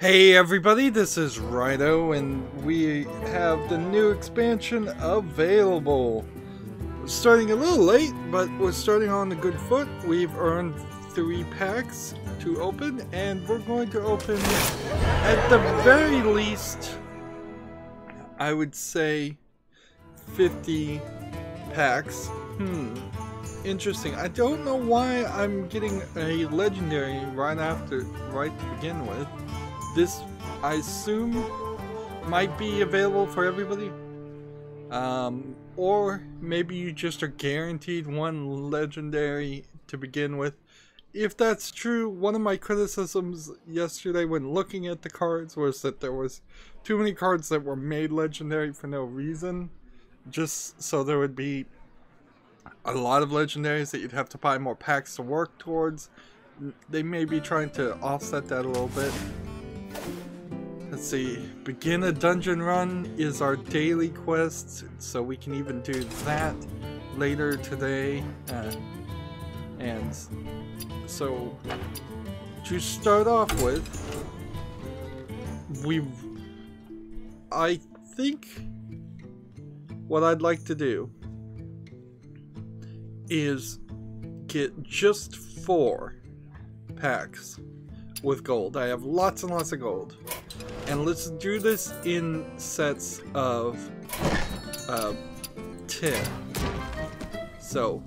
Hey everybody, this is Rydo, and we have the new expansion available. We're starting a little late, but we're starting on a good foot. We've earned 3 packs to open, and we're going to open, at the very least, I would say 50 packs. Interesting. I don't know why I'm getting a legendary right to begin with. This, I assume, might be available for everybody. Or maybe you just are guaranteed one legendary to begin with. If that's true, one of my criticisms yesterday when looking at the cards was that there was too many cards that were made legendary for no reason. Just so there would be a lot of legendaries that you'd have to buy more packs to work towards. They may be trying to offset that a little bit. Let's see, begin a dungeon run is our daily quest, so we can even do that later today. And so, to start off with, I think what I'd like to do is get just 4 packs with gold. I have lots and lots of gold. And let's do this in sets of 10. So,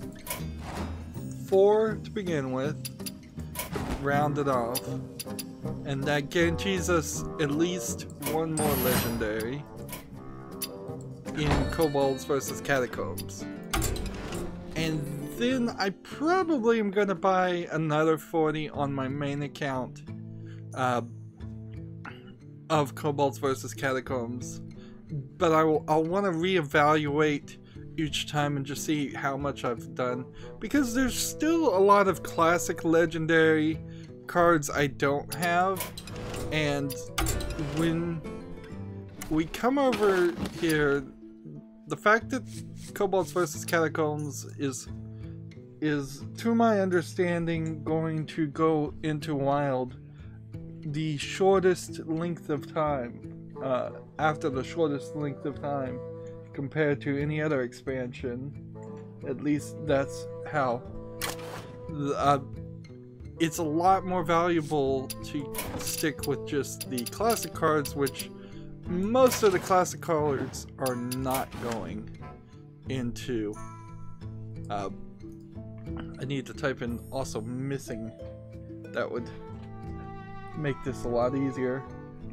4 to begin with, round it off, and that guarantees us at least one more legendary in Kobolds versus Catacombs. And then I probably am going to buy another 40 on my main account of Kobolds versus Catacombs, but I'll want to reevaluate each time and just see how much I've done, because there's still a lot of classic legendary cards I don't have. And when we come over here, the fact that Kobolds versus Catacombs is to my understanding going to go into Wild the shortest length of time, after the shortest length of time compared to any other expansion. At least that's how. It's a lot more valuable to stick with just the classic cards, which most of the classic cards are not going into. I need to type in also missing. That would make this a lot easier.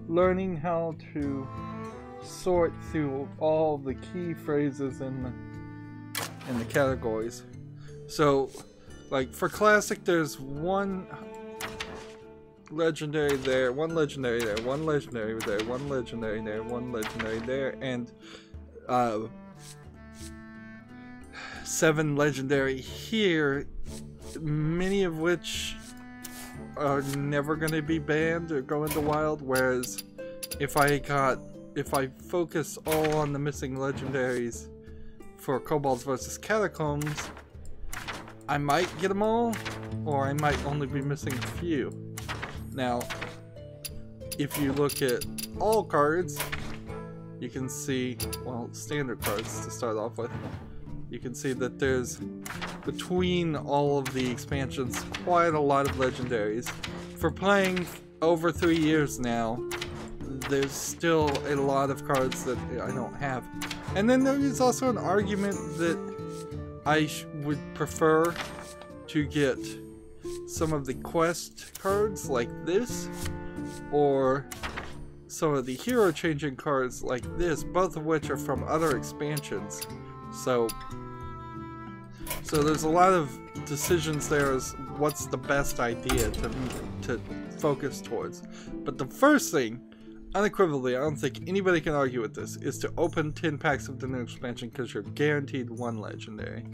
Learning how to sort through all the key phrases in the categories. So, like for classic, there's one legendary there, one legendary there, one legendary there, one legendary there, one legendary there, and 7 legendary here, many of which are never going to be banned or go into Wild. Whereas if I focus all on the missing legendaries for Kobolds versus Catacombs, I might get them all, or I might only be missing a few. Now, if you look at all cards, you can see, well, standard cards to start off with, you can see that there's, between all of the expansions, quite a lot of legendaries. For playing over 3 years now, there's still a lot of cards that I don't have. And then there is also an argument that I would prefer to get some of the quest cards like this, or some of the hero changing cards like this, both of which are from other expansions. So there's a lot of decisions there as what's the best idea to focus towards. But the first thing, unequivocally, I don't think anybody can argue with this, is to open 10 packs of the new expansion, because you're guaranteed one legendary.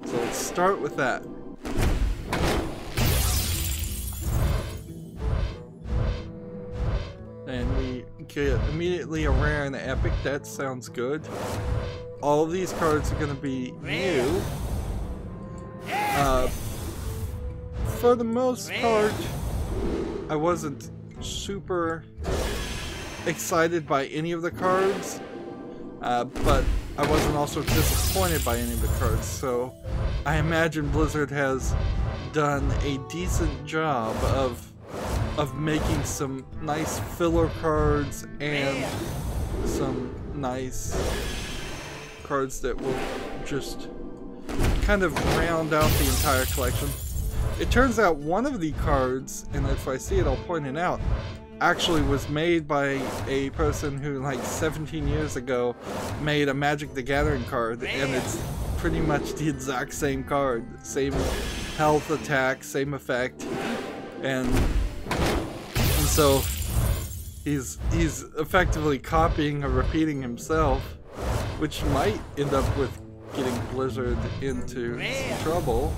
So let's start with that. And we get immediately a rare and an epic. That sounds good. All of these cards are going to be new. For the most part, I wasn't super excited by any of the cards, but I wasn't also disappointed by any of the cards, so I imagine Blizzard has done a decent job of making some nice filler cards and some nice cards that will just kind of round out the entire collection. It turns out one of the cards, and if I see it I'll point it out, actually was made by a person who like 17 years ago made a Magic the Gathering card, and it's pretty much the exact same card, same health, attack, same effect, and so he's effectively copying or repeating himself, which might end up with getting Blizzard into some trouble.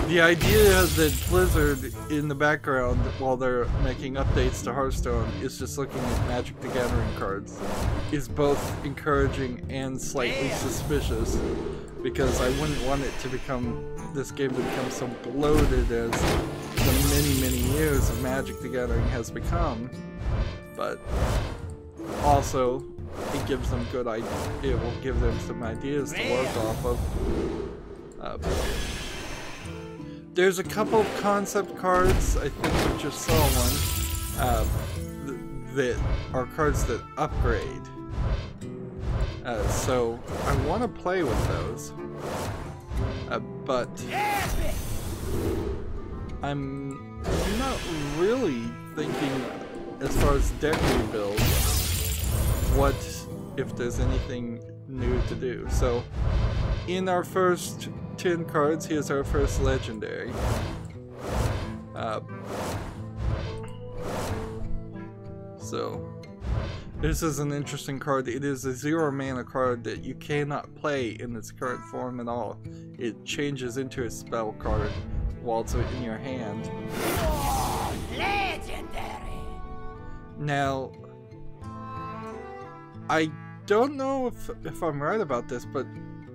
The idea that Blizzard in the background, while they're making updates to Hearthstone, is just looking at Magic the Gathering cards is both encouraging and slightly suspicious, because I wouldn't want it to become, this game to become so bloated as the many years of Magic the Gathering has become, but also it gives them good ideas. It will give them some ideas to work off of. There's a couple of concept cards, I think we just saw one, that are cards that upgrade. So I want to play with those. But I'm not really thinking, as far as deck rebuild, what if there's anything new to do. So in our first 10 cards, here's our first legendary. So this is an interesting card. It is a 0 mana card that you cannot play in its current form at all. It changes into a spell card while it's in your hand. Oh, legendary! Now, I don't know if I'm right about this, but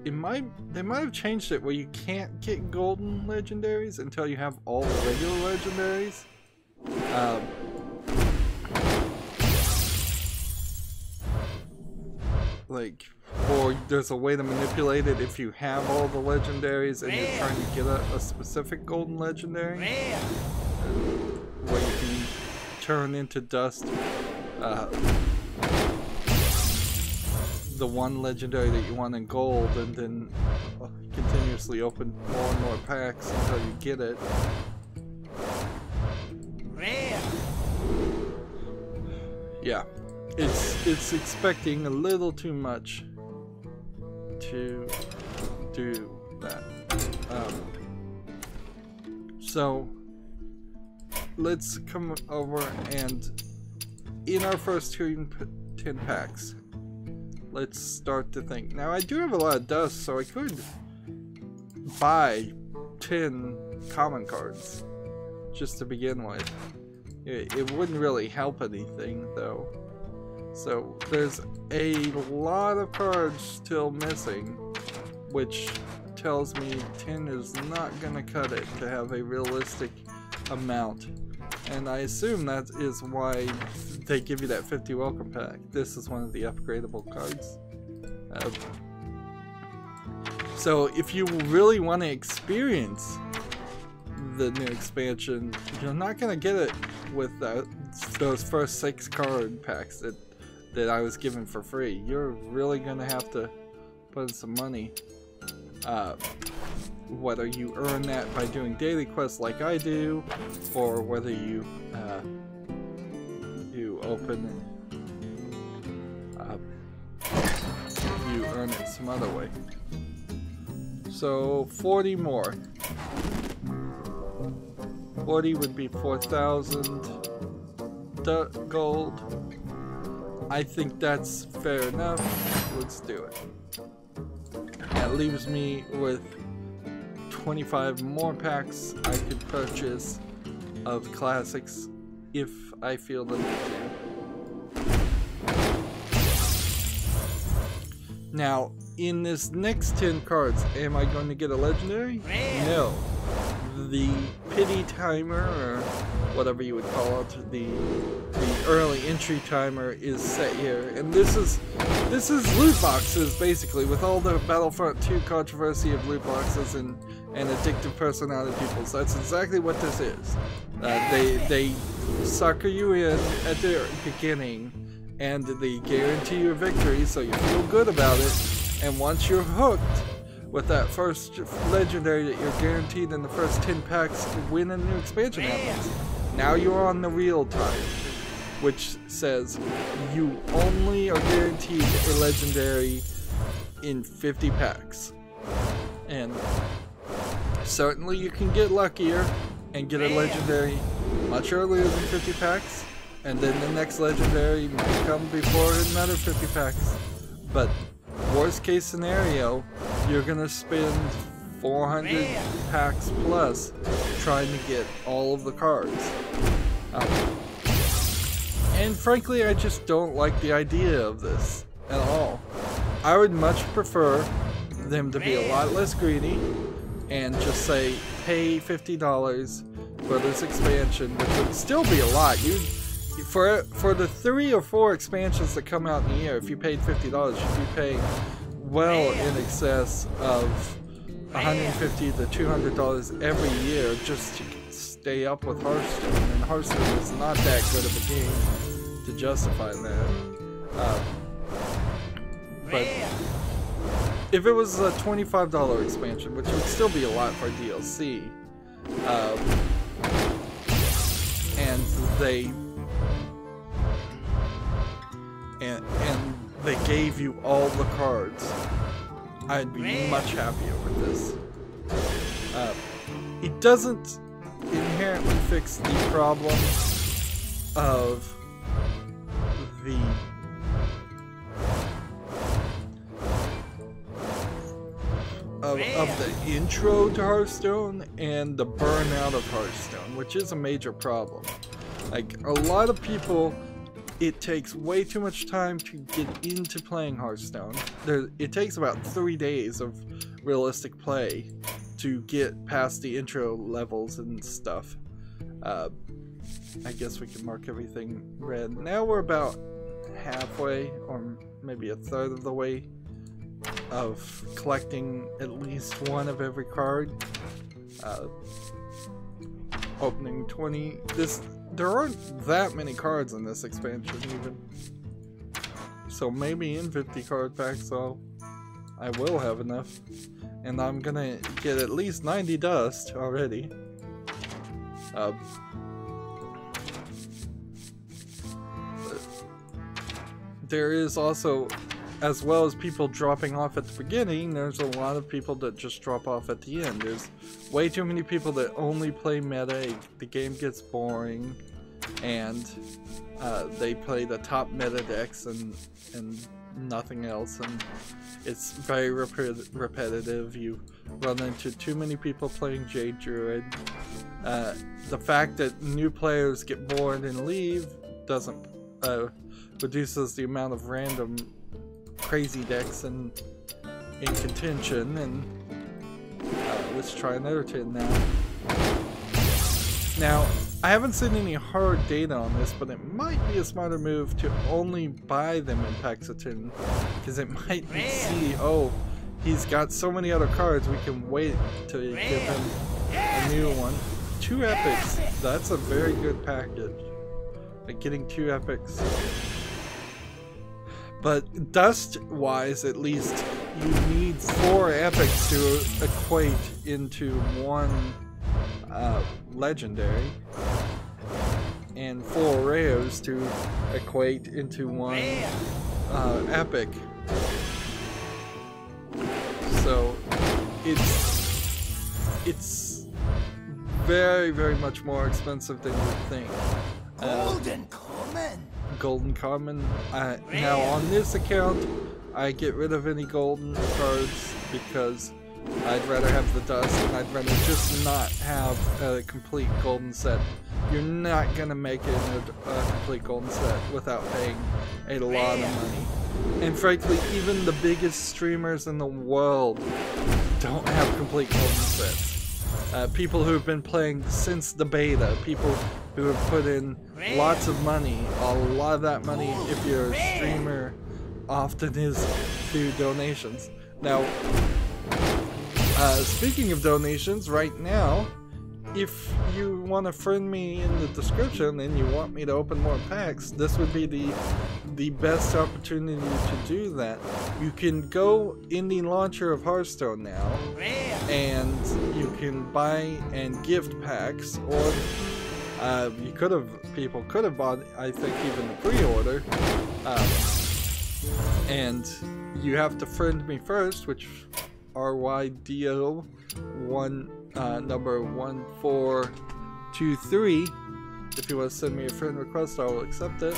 they might have changed it where you can't get golden legendaries until you have all the regular legendaries. Like, or there's a way to manipulate it if you have all the legendaries and you're trying to get a specific golden legendary, where you can turn into dust the one legendary that you want in gold, and then continuously open more and more packs until you get it. Yeah, it's expecting a little too much to do that. So let's come over and in our first 10 packs, let's start to think. Now I do have a lot of dust, so I could buy 10 common cards just to begin with. It wouldn't really help anything though. So there's a lot of cards still missing, which tells me 10 is not gonna cut it to have a realistic amount. And I assume that is why they give you that 50 welcome pack. This is one of the upgradable cards. So if you really want to experience the new expansion, you're not going to get it with those first 6 card packs that I was given for free. You're really going to have to put in some money. Whether you earn that by doing daily quests like I do, or whether you open you earn it some other way. So 40 more. 40 would be 4,000 gold. I think that's fair enough. Let's do it. That leaves me with 25 more packs I could purchase of classics if I feel the need to. Now, in this next 10 cards, am I going to get a legendary? No. the pity timer, or whatever you would call it, the early entry timer is set here, and this is loot boxes basically, with all the Battlefront 2 controversy of loot boxes and addictive personality people. So that's exactly what this is. They sucker you in at the beginning, and they guarantee you a victory, so you feel good about it. And once you're hooked with that first legendary that you're guaranteed in the first 10 packs, when a new expansion happens, now you're on the real time, which says you only are guaranteed a legendary in 50 packs. And certainly you can get luckier and get a legendary much earlier than 50 packs, and then the next legendary might come before another 50 packs. But worst case scenario, you're gonna spend 400 packs plus trying to get all of the cards. And frankly, I just don't like the idea of this at all. I would much prefer them to be a lot less greedy and just say, pay $50 for this expansion, which would still be a lot. For the 3 or 4 expansions that come out in the year, if you paid $50, you'd be paying well in excess of $150 to $200 every year just to stay up with Hearthstone, and Hearthstone is not that good of a game to justify that. But if it was a $25 expansion, which would still be a lot for DLC, and they gave you all the cards, I'd be much happier with this. It doesn't inherently fix the problem of the intro to Hearthstone and the burnout of Hearthstone, which is a major problem. Like, a lot of people, it takes way too much time to get into playing Hearthstone. It takes about 3 days of realistic play to get past the intro levels and stuff. I guess we can mark everything red. Now we're about halfway, or maybe a third of the way, of collecting at least one of every card. Opening 20. There aren't that many cards in this expansion even. So maybe in 50 card packs I will have enough. And I'm gonna get at least 90 dust already. There is also, as well as people dropping off at the beginning, there's a lot of people that just drop off at the end. There's way too many people that only play meta. The game gets boring, and they play the top meta decks and nothing else, and it's very repetitive. You run into too many people playing Jade Druid. The fact that new players get bored and leave doesn't reduces the amount of random crazy decks in contention, and let's try another 10 now. Now, I haven't seen any hard data on this, but it might be a smarter move to only buy them in packs of 10, because it might see, oh, he's got so many other cards, we can wait to give him a new one. 2 epics, that's a very good package. Like getting 2 epics. But dust-wise, at least, you need 4 epics to equate into 1 legendary, and 4 rares to equate into 1 epic. So it's very, very much more expensive than you would think. Golden Common. Now on this account, I get rid of any golden cards because I'd rather have the dust, and I'd rather just not have a complete golden set. You're not gonna make it a complete golden set without paying a lot of money. And frankly, even the biggest streamers in the world don't have complete golden sets. people who have been playing since the beta, people who have put in lots of money. A lot of that money, if you're a streamer, often is through donations. Now, speaking of donations, right now, if you want to friend me in the description and you want me to open more packs, this would be the best opportunity to do that. You can go in the launcher of Hearthstone now, and you can buy and gift packs, or people could have bought, I think, even the pre-order, and you have to friend me first, which RYDO number 1423. If you want to send me a friend request, I will accept it.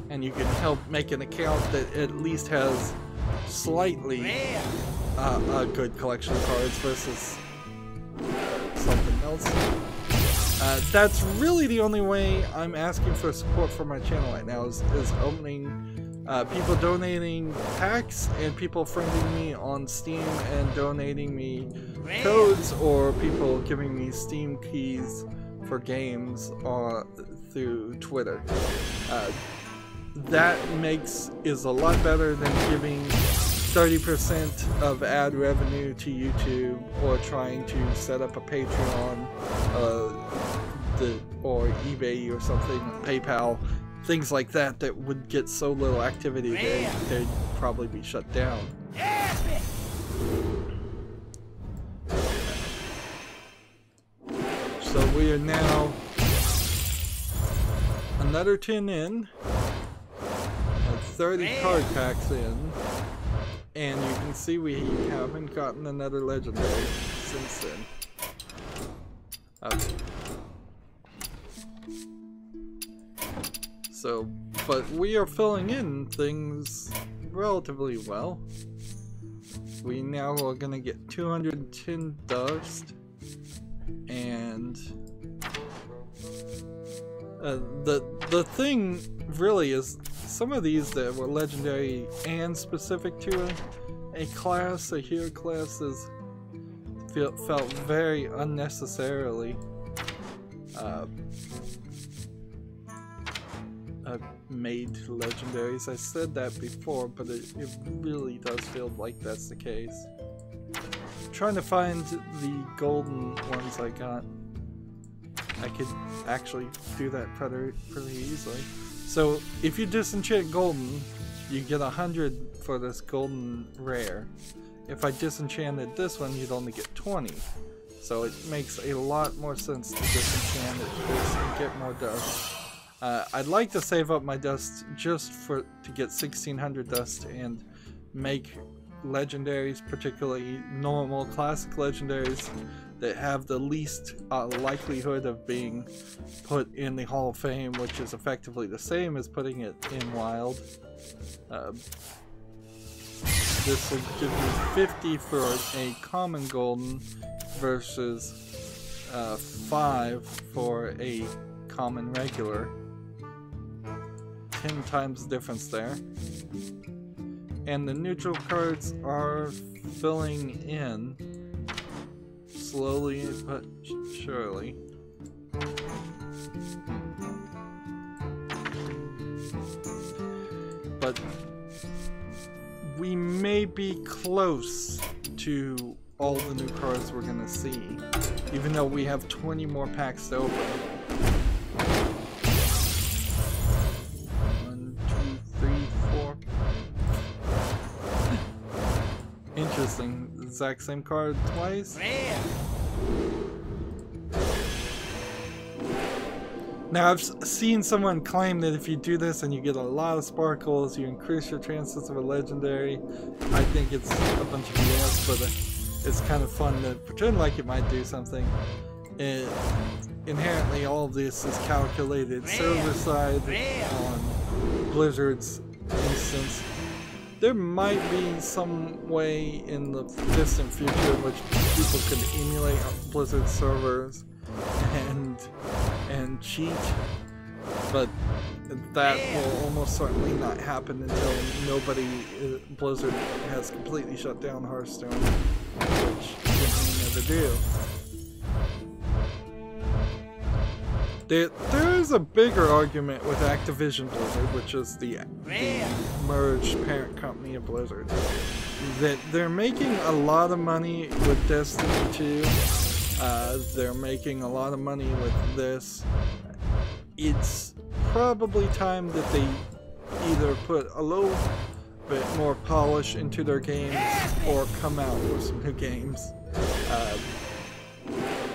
And you can help make an account that at least has slightly a good collection of cards versus something else. That's really the only way I'm asking for support for my channel right now, is opening, people donating packs and people friending me on Steam and donating me codes, or people giving me Steam keys for games through Twitter. That is a lot better than giving 30% of ad revenue to YouTube, or trying to set up a Patreon or eBay or something, PayPal, things like that would get so little activity they'd probably be shut down. So we are now another 10 in, and 30 card packs in, and you can see we haven't gotten another legendary since then. So, but we are filling in things relatively well. We now are gonna get 210 dust, and the thing really is, some of these that were legendary and specific to a class, a hero class, felt very unnecessarily made legendaries. I said that before, but it really does feel like that's the case. I'm trying to find the golden ones I got. I could actually do that pretty easily. So if you disenchant golden, you get 100 for this golden rare. If I disenchanted this one, you'd only get 20. So it makes a lot more sense to disenchant it and get more dust. I'd like to save up my dust just to get 1600 dust and make legendaries, particularly normal classic legendaries, that have the least likelihood of being put in the Hall of Fame, which is effectively the same as putting it in Wild. This will give me 50 for a common golden versus 5 for a common regular. 10 times the difference there. And the neutral cards are filling in slowly but surely. But we may be close to all the new cards we're gonna see, even though we have 20 more packs to open. 1, 2, 3, 4. Interesting. Exact same card twice. Now, I've seen someone claim that if you do this and you get a lot of sparkles, you increase your chances of a legendary. I think it's a bunch of BS, but it's kind of fun to pretend like it might do something. Inherently, all of this is calculated server side on Blizzard's instance. There might be some way in the distant future in which people could emulate Blizzard servers and cheat, but that will almost certainly not happen until Blizzard has completely shut down Hearthstone, which, never do. There is a bigger argument with Activision Blizzard, which is the merged parent company of Blizzard, that they're making a lot of money with Destiny 2. They're making a lot of money with this. It's probably time that they either put a little bit more polish into their games or come out with some new games.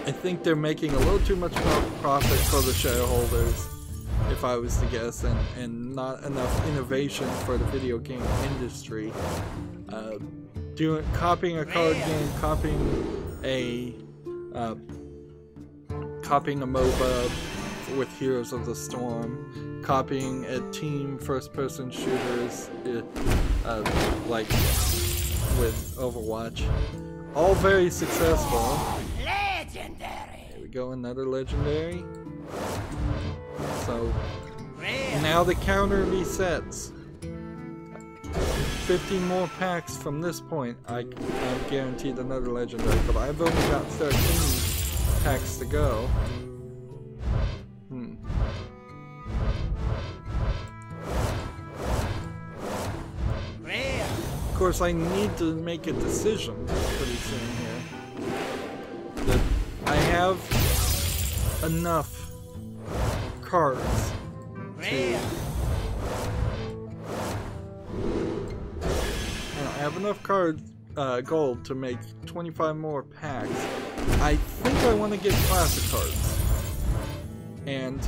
I think they're making a little too much profit for the shareholders, if I was to guess, and not enough innovation for the video game industry. Copying a card game, copying a MOBA with Heroes of the Storm, copying a team first-person shooters like with Overwatch. All very successful. Legendary. Here we go, another legendary. So now the counter resets. 15 more packs from this point. I'm guaranteed another legendary, but I've only got 13 packs to go. Of course, I need to make a decision pretty soon here. That I have enough cards to... I have enough gold to make 25 more packs. I think I want to get classic cards. And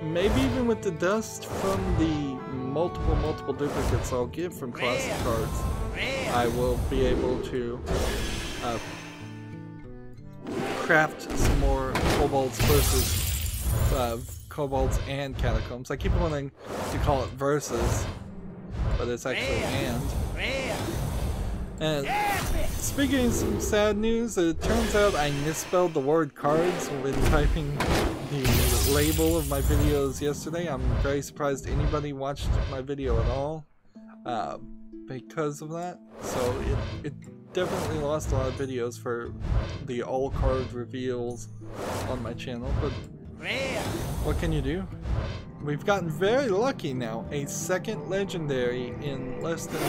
maybe even with the dust from the multiple duplicates I'll get from classic cards, I will be able to craft some more Kobolds versus Kobolds and Catacombs. I keep wanting to call it versus, but it's actually and speaking of some sad news, it turns out I misspelled the word cards when typing the label of my videos yesterday. I'm very surprised anybody watched my video at all because of that. So it definitely lost a lot of videos for the all card reveals on my channel, but what can you do? We've gotten very lucky now. A second legendary in less than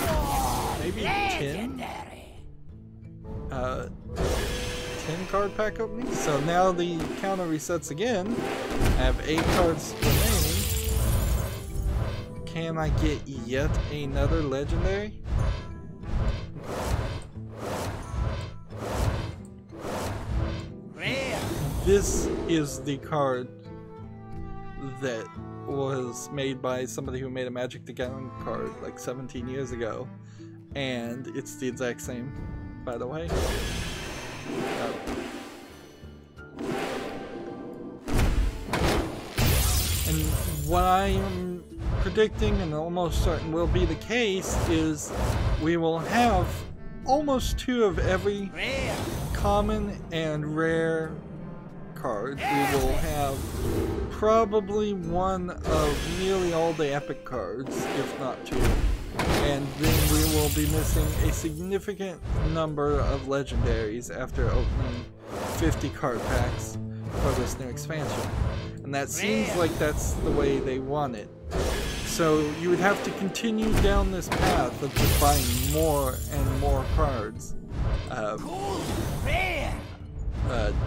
maybe 10? 10 card pack openings. So now the counter resets again. I have 8 cards remaining. Can I get yet another legendary? This is the card that was made by somebody who made a Magic the Gathering card like 17 years ago, and it's the exact same, by the way. And what I am predicting, and almost certain will be the case, is we will have almost 2 of every common and rare card. We will have probably 1 of nearly all the epic cards, if not 2. And then we will be missing a significant number of legendaries after opening 50 card packs for this new expansion. And that seems like that's the way they want it. So you would have to continue down this path of just buying more and more cards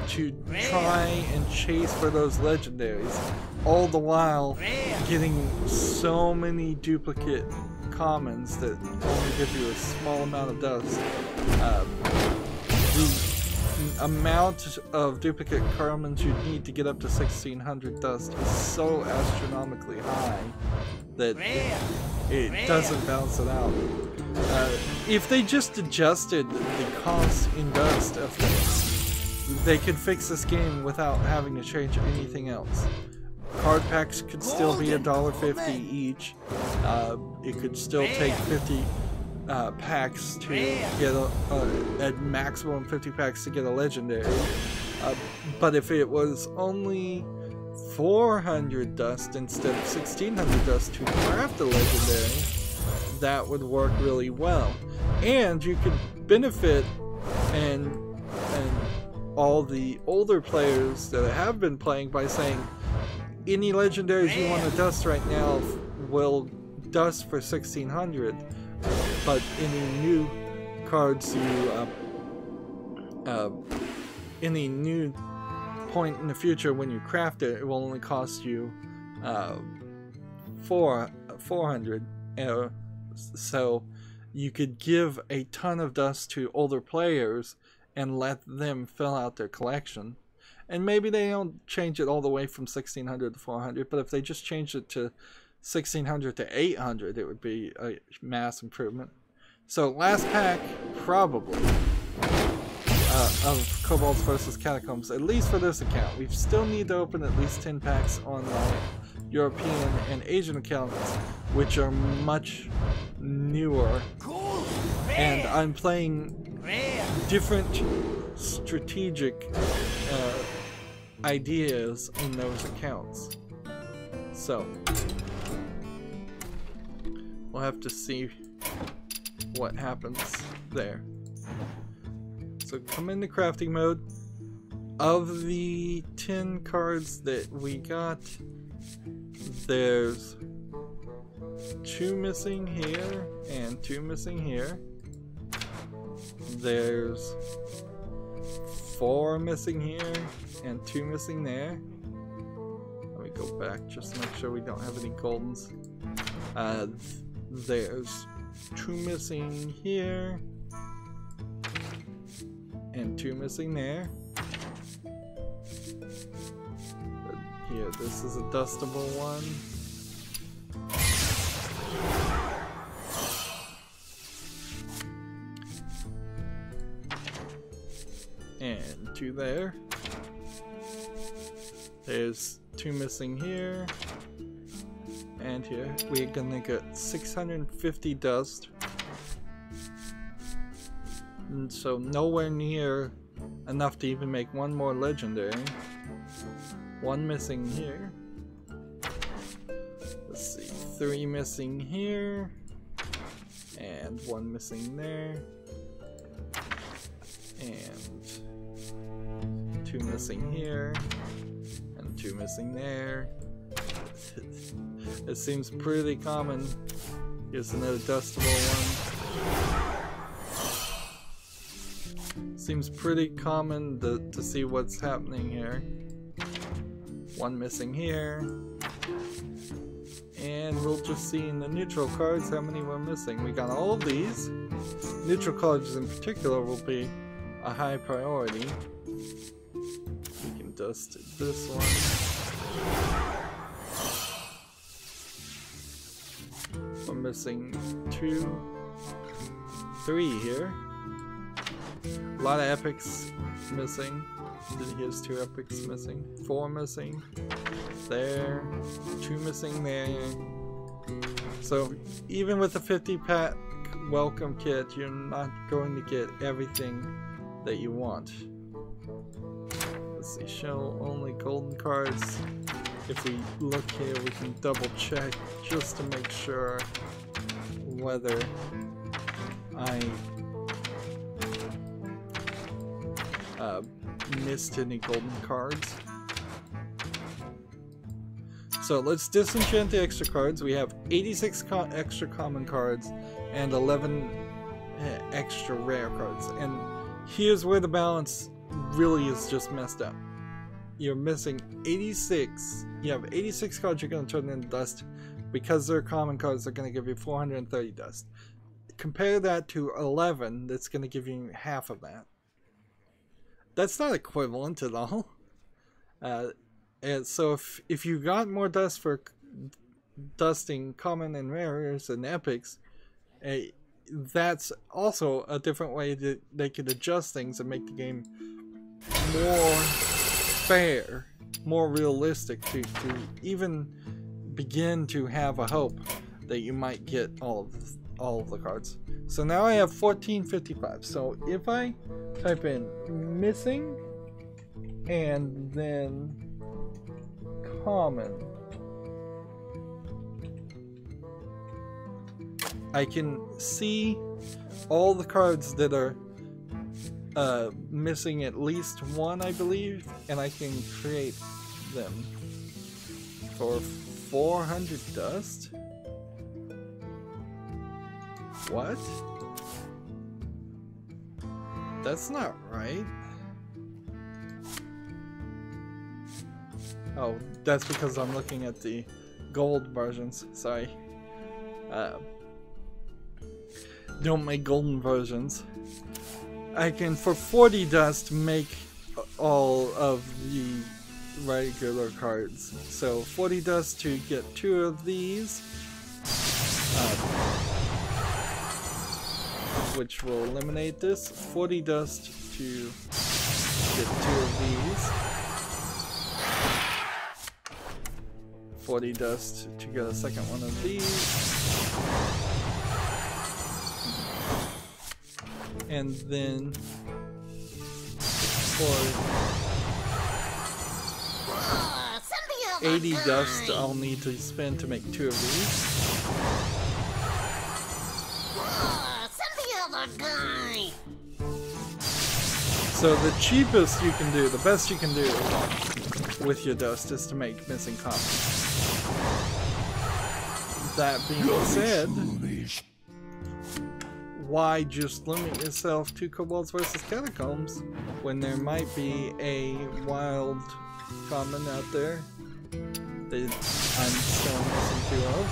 to try and chase for those legendaries, all the while getting so many duplicate commons that only give you a small amount of dust. The amount of duplicate commons you need to get up to 1600 dust is so astronomically high that it doesn't balance it out. If they just adjusted the cost in dust of things, they could fix this game without having to change anything else. Card packs could still be $1.50 each. It could still take 50 packs to get a maximum 50 packs to get a legendary. But if it was only 400 dust instead of 1600 dust to craft a legendary, that would work really well. And you could benefit and all the older players that have been playing by saying any legendaries you want to dust right now will dust for 1600, but any new cards you any new point in the future when you craft it, it will only cost you 400. So you could give a ton of dust to older players and let them fill out their collection. And maybe they don't change it all the way from 1600 to 400, but if they just change it to 1600 to 800, it would be a mass improvement. So last pack, probably, of Kobolds versus Catacombs, at least for this account. We still need to open at least 10 packs on my European and Asian accounts, which are much newer. And I'm playing different strategic ideas in those accounts. So we'll have to see what happens there. So come into crafting mode. Of the 10 cards that we got, there's 2 missing here and 2 missing here. There's 4 missing here and 2 missing there. Let me go back just to make sure we don't have any goldens. There's 2 missing here and 2 missing there. Here, this is a dustable one. And 2 there. There's 2 missing here. And here. We're gonna get 650 dust. And so nowhere near enough to even make one more legendary. 1 missing here. Let's see. 3 missing here. And 1 missing there. And 2 missing here. And 2 missing there. It seems pretty common. Here's another dustable one. Seems pretty common to see what's happening here. 1 missing here. And we'll just see in the neutral cards how many we're missing. We got all of these. Neutral cards in particular will be a high priority. We can dust this one. We're missing 2, 3 here. A lot of epics missing. Here's 2 epics missing. 4 missing. There. 2 missing there. So even with a 50 pack welcome kit, you're not going to get everything that you want. Let's see, show only golden cards. If we look here, we can double check just to make sure whether I missed any golden cards. So let's disenchant the extra cards. We have 86 extra common cards and 11 extra rare cards. And here's where the balance really is just messed up. You're missing 86. You have 86 cards you're going to turn into dust. Because they're common cards, they're going to give you 430 dust. Compare that to 11, that's going to give you half of that. That's not equivalent at all. And so if you got more dust for dusting common and rares and epics, that's also a different way that they could adjust things and make the game more fair, more realistic to even begin to have a hope that you might get all of the cards. So now I have 1455. So if I type in missing and then common, I can see all the cards that are missing at least one, I believe, and I can create them for 400 dust. What? That's not right. Oh, that's because I'm looking at the gold versions. Sorry. Don't make golden versions. I can, for 40 dust, make all of the regular cards. So 40 dust to get 2 of these, which will eliminate this. 40 dust to get 2 of these. 40 dust to get a second one of these. And then for 80 dust I'll need to spend to make 2 of these. So the cheapest you can do, the best you can do with your dust is to make missing commons. That being said, why just limit yourself to Kobolds versus Catacombs when there might be a wild common out there that I'm still missing 2 of?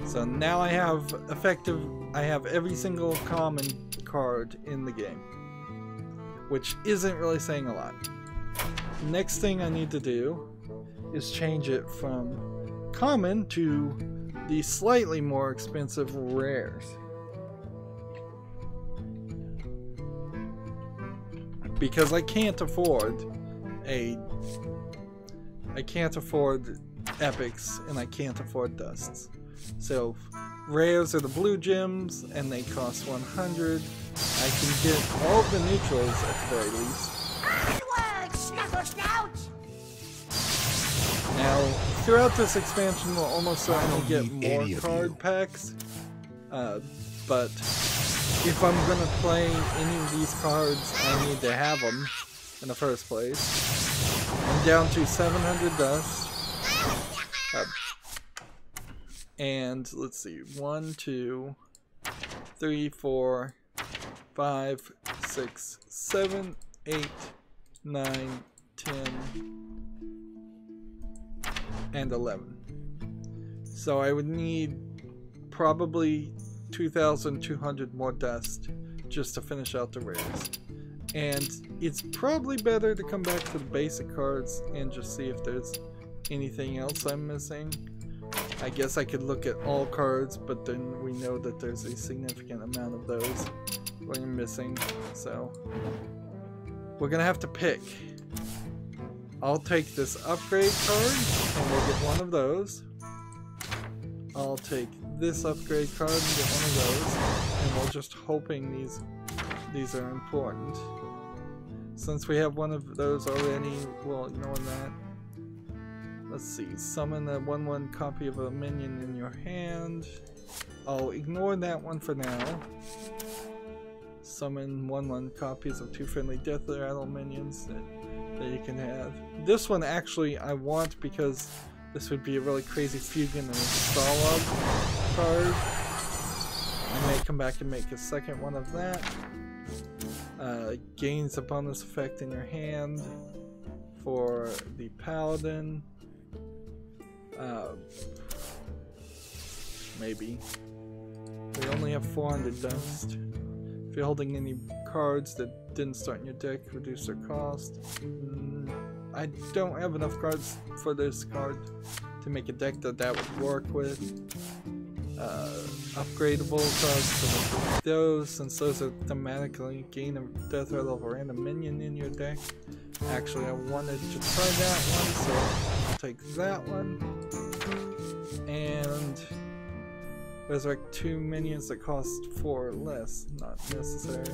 So now I have every single common card in the game, which isn't really saying a lot. Next thing I need to do is change it from common to the slightly more expensive rares. Because I can't afford epics and I can't afford dusts. So rares are the blue gems and they cost 100. I can get all of the neutrals at the very least. Onward, Snuffle Snout! Now, throughout this expansion, we'll almost certainly get more card packs, but if I'm gonna play any of these cards, I need to have them in the first place. I'm down to 700 dust, and let's see, 1, 2, 3, 4, 5, 6, 7, 8, 9, 10, and 11. So I would need probably 2,200 more dust just to finish out the rares. And it's probably better to come back to the basic cards and just see if there's anything else I'm missing. I guess I could look at all cards, but then we know that there's a significant amount of those we're missing. So we're gonna have to pick. I'll take this upgrade card and we'll get one of those. I'll take this upgrade card and get one of those. And we're just hoping these are important. Since we have one of those already, we'll ignore that. Let's see, summon a 1/1 copy of a minion in your hand. I'll ignore that one for now. Summon 1/1 copies of 2 friendly death rattle minions that you can have. This one actually I want because this would be a really crazy Fugan and Stalag card. I may come back and make a second one of that. Gains a bonus effect in your hand for the Paladin. Maybe. We only have 400 dust. If you're holding any cards that didn't start in your deck, reduce their cost. I don't have enough cards for this card to make a deck that would work with. Upgradable cards, so those, since those are thematically gain a death rattle of a random minion in your deck. Actually, I wanted to try that one, so I'll take that one. And resurrect 2 minions that cost 4 or less. Not necessary.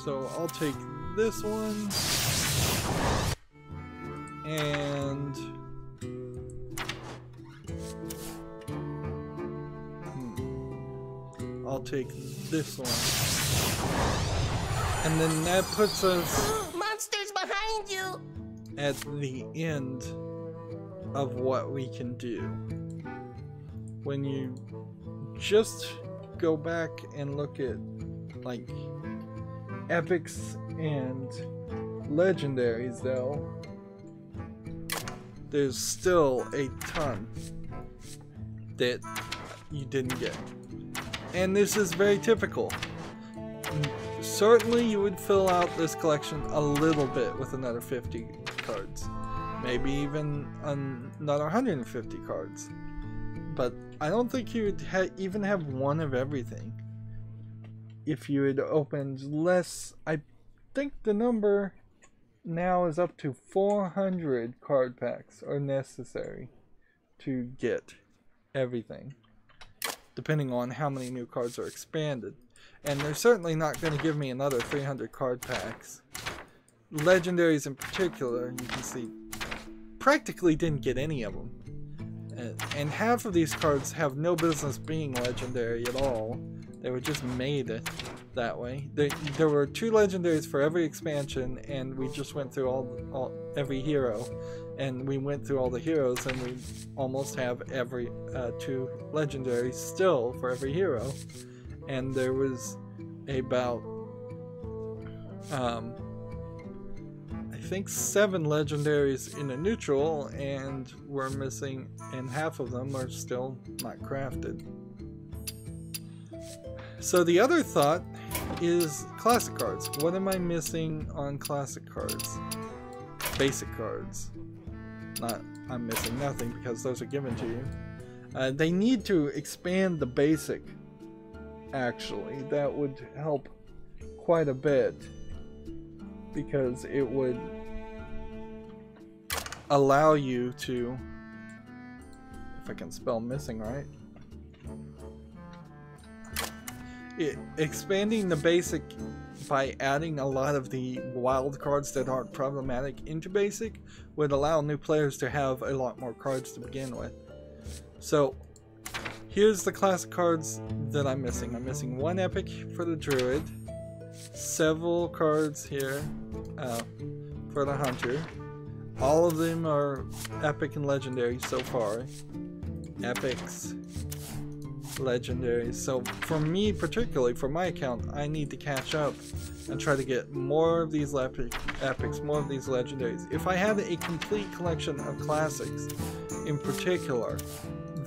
So I'll take this one. And I'll take this one. And then that puts us Monsters behind you! at the end of what we can do. When you just go back and look at like epics and legendaries though, there's still a ton that you didn't get. And this is very typical. Certainly you would fill out this collection a little bit with another 50 cards. Maybe even another 150 cards. But I don't think you would even have one of everything if you had opened less. I think the number now is up to 400 card packs are necessary to get everything, depending on how many new cards are expanded. And they're certainly not going to give me another 300 card packs. Legendaries in particular, you can see, practically didn't get any of them. And half of these cards have no business being legendary at all. They were just made that way. There were 2 legendaries for every expansion, and we just went through every hero. And we went through all the heroes, and we almost have every 2 legendaries still for every hero. And there was about I think 7 legendaries in a neutral, and we're missing, and half of them are still not crafted. So the other thought is classic cards. What am I missing on classic cards? Basic cards. I'm missing nothing because those are given to you. They need to expand the basic. Actually, that would help quite a bit, because it would allow you to, if I can spell missing right, expanding the basic by adding a lot of the wild cards that aren't problematic into basic would allow new players to have a lot more cards to begin with. So here's the classic cards that I'm missing. I'm missing 1 epic for the druid, several cards here for the hunter. All of them are epic and legendary so far. Epics, legendaries. So for me particularly, for my account, I need to catch up and try to get more of these epics, more of these legendaries. If I had a complete collection of classics in particular,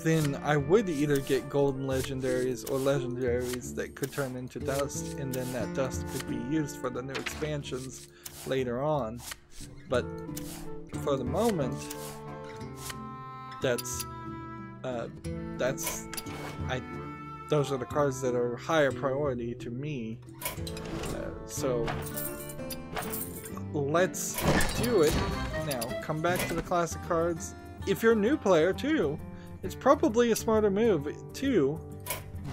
then I would either get golden legendaries or legendaries that could turn into dust, and then that dust could be used for the new expansions later on. But for the moment, those are the cards that are higher priority to me. So let's do it now. Come back to the classic cards. If you're a new player too, it's probably a smarter move to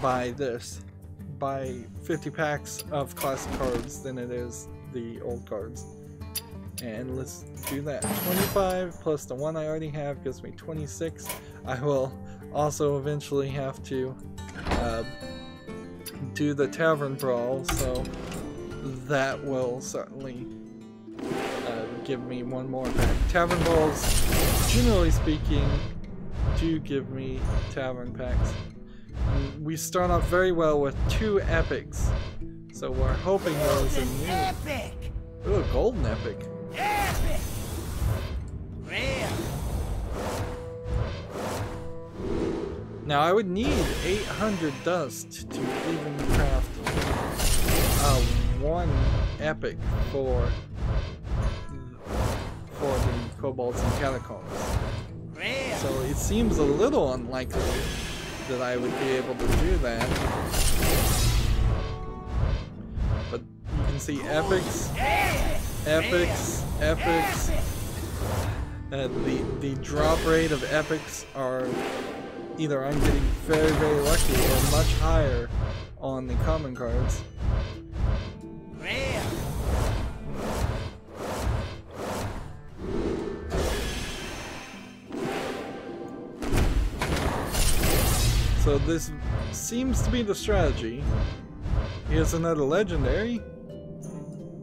buy this. Buy 50 packs of classic cards than it is the old cards. And let's do that. 25 plus the 1 I already have gives me 26. I will also eventually have to do the Tavern Brawl, so that will certainly give me 1 more pack. Tavern Brawls, generally speaking, do give me Tavern packs. We start off very well with 2 epics, so we're hoping those are new. Epic! Ooh, a golden epic. Epic! Rare! Now I would need 800 dust to even craft 1 epic for the Kobolds and Catacombs. Rare! So it seems a little unlikely that I would be able to do that. But you can see epics, epics, epics. The drop rate of epics are either I'm getting very, very lucky or much higher on the common cards. Rare! So this seems to be the strategy. Here's another legendary.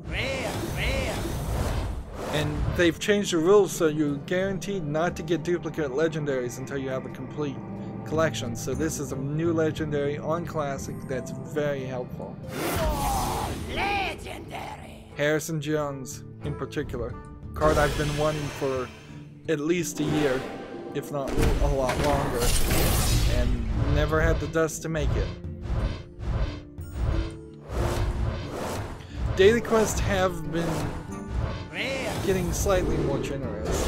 Rare, rare. And they've changed the rules so you're guaranteed not to get duplicate legendaries until you have a complete collection. So this is a new legendary on Classic that's very helpful. Oh, legendary. Harrison Jones in particular. Card I've been wanting for at least a year, if not a lot longer, and never had the dust to make it. Daily quests have been getting slightly more generous,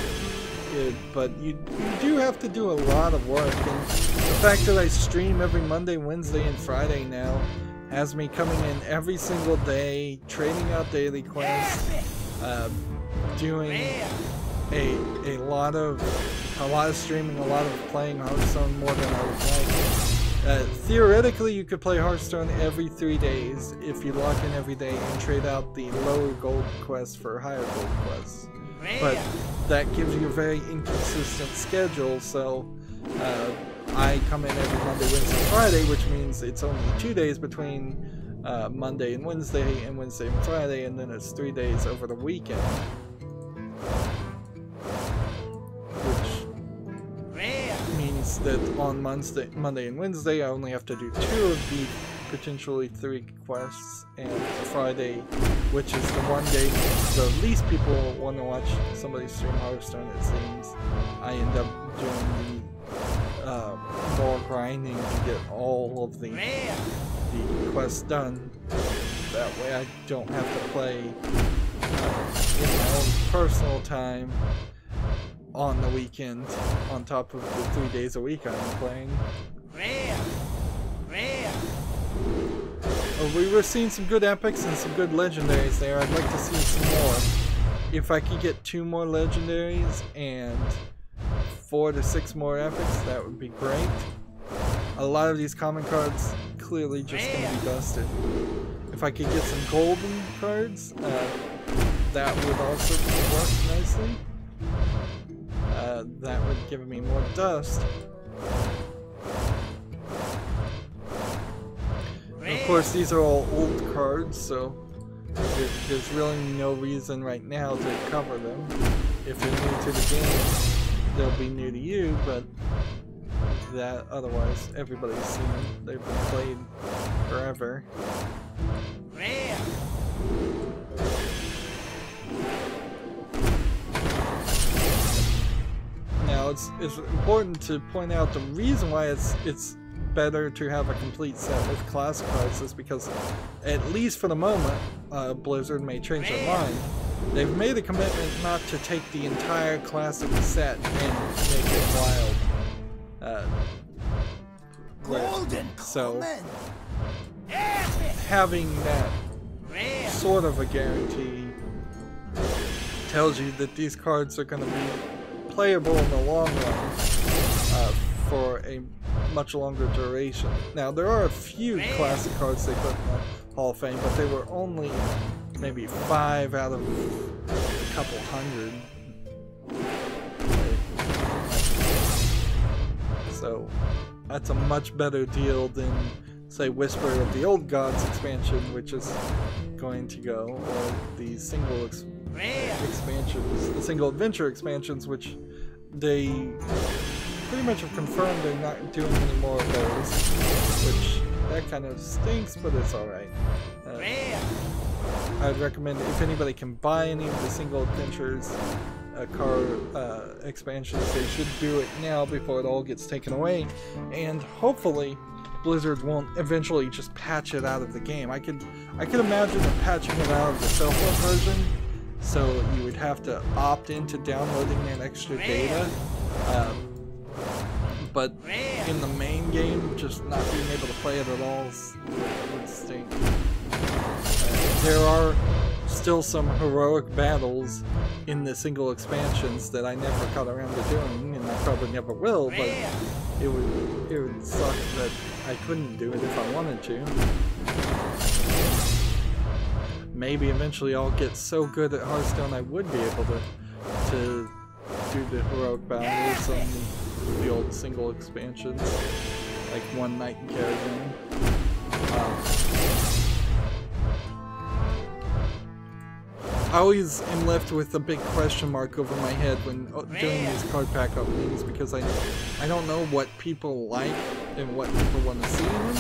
but you do have to do a lot of work, and the fact that I stream every Monday, Wednesday, and Friday now has me coming in every single day, trading out daily quests, doing a lot of streaming, a lot of playing Hearthstone more than I would like. Theoretically, you could play Hearthstone every 3 days if you log in every day and trade out the lower gold quests for higher gold quests. But that gives you a very inconsistent schedule, so I come in every Monday, Wednesday, Friday, which means it's only 2 days between Monday and Wednesday and Friday, and then it's 3 days over the weekend. Means that on Monday and Wednesday I only have to do 2 of the potentially 3 quests, and Friday, which is the one day the least people want to watch somebody stream Hearthstone, it seems, I end up doing the more grinding to get all of the quests done. That way I don't have to play in my own personal time on the weekend, on top of the 3 days a week I'm playing. We were seeing some good epics and some good legendaries there. I'd like to see some more. If I could get 2 more legendaries and 4 to 6 more epics, that would be great. A lot of these common cards clearly just gonna be dusted. If I could get some golden cards, that would also work nicely. That would give me more dust. And of course, these are all old cards, so there's really no reason right now to cover them. If you're new to the game, they'll be new to you, but that otherwise everybody's seen them. They've been played forever. Now it's important to point out the reason why it's better to have a complete set with classic cards is because, at least for the moment, Blizzard may change their mind. They've made a commitment not to take the entire classic set and make it wild. So having that sort of a guarantee tells you that these cards are going to be playable in the long run for a much longer duration. Now, there are a few classic cards they put in the Hall of Fame, but they were only maybe 5 out of a couple hundred. So that's a much better deal than, say, Whisper of the Old Gods expansion, which is going to go, or the single expansions, the single adventure expansions, which they pretty much have confirmed they're not doing any more of those, which that kind of stinks, but it's alright. I'd recommend, if anybody can buy any of the single adventures expansions, they should do it now before it all gets taken away, and hopefully Blizzard won't eventually just patch it out of the game. I could imagine them patching it out of the cell phone version, so you would have to opt into downloading that extra data. But in the main game, just not being able to play it at all would stink. There are still some heroic battles in the single expansions that I never got around to doing, and I probably never will, but it would suck that I couldn't do it if I wanted to. Maybe eventually I'll get so good at Hearthstone I would be able to do the heroic battles on the old single expansions. like one night in Caravan. I always am left with a big question mark over my head when doing these card pack openings because I don't know what people like and what people want to see in them,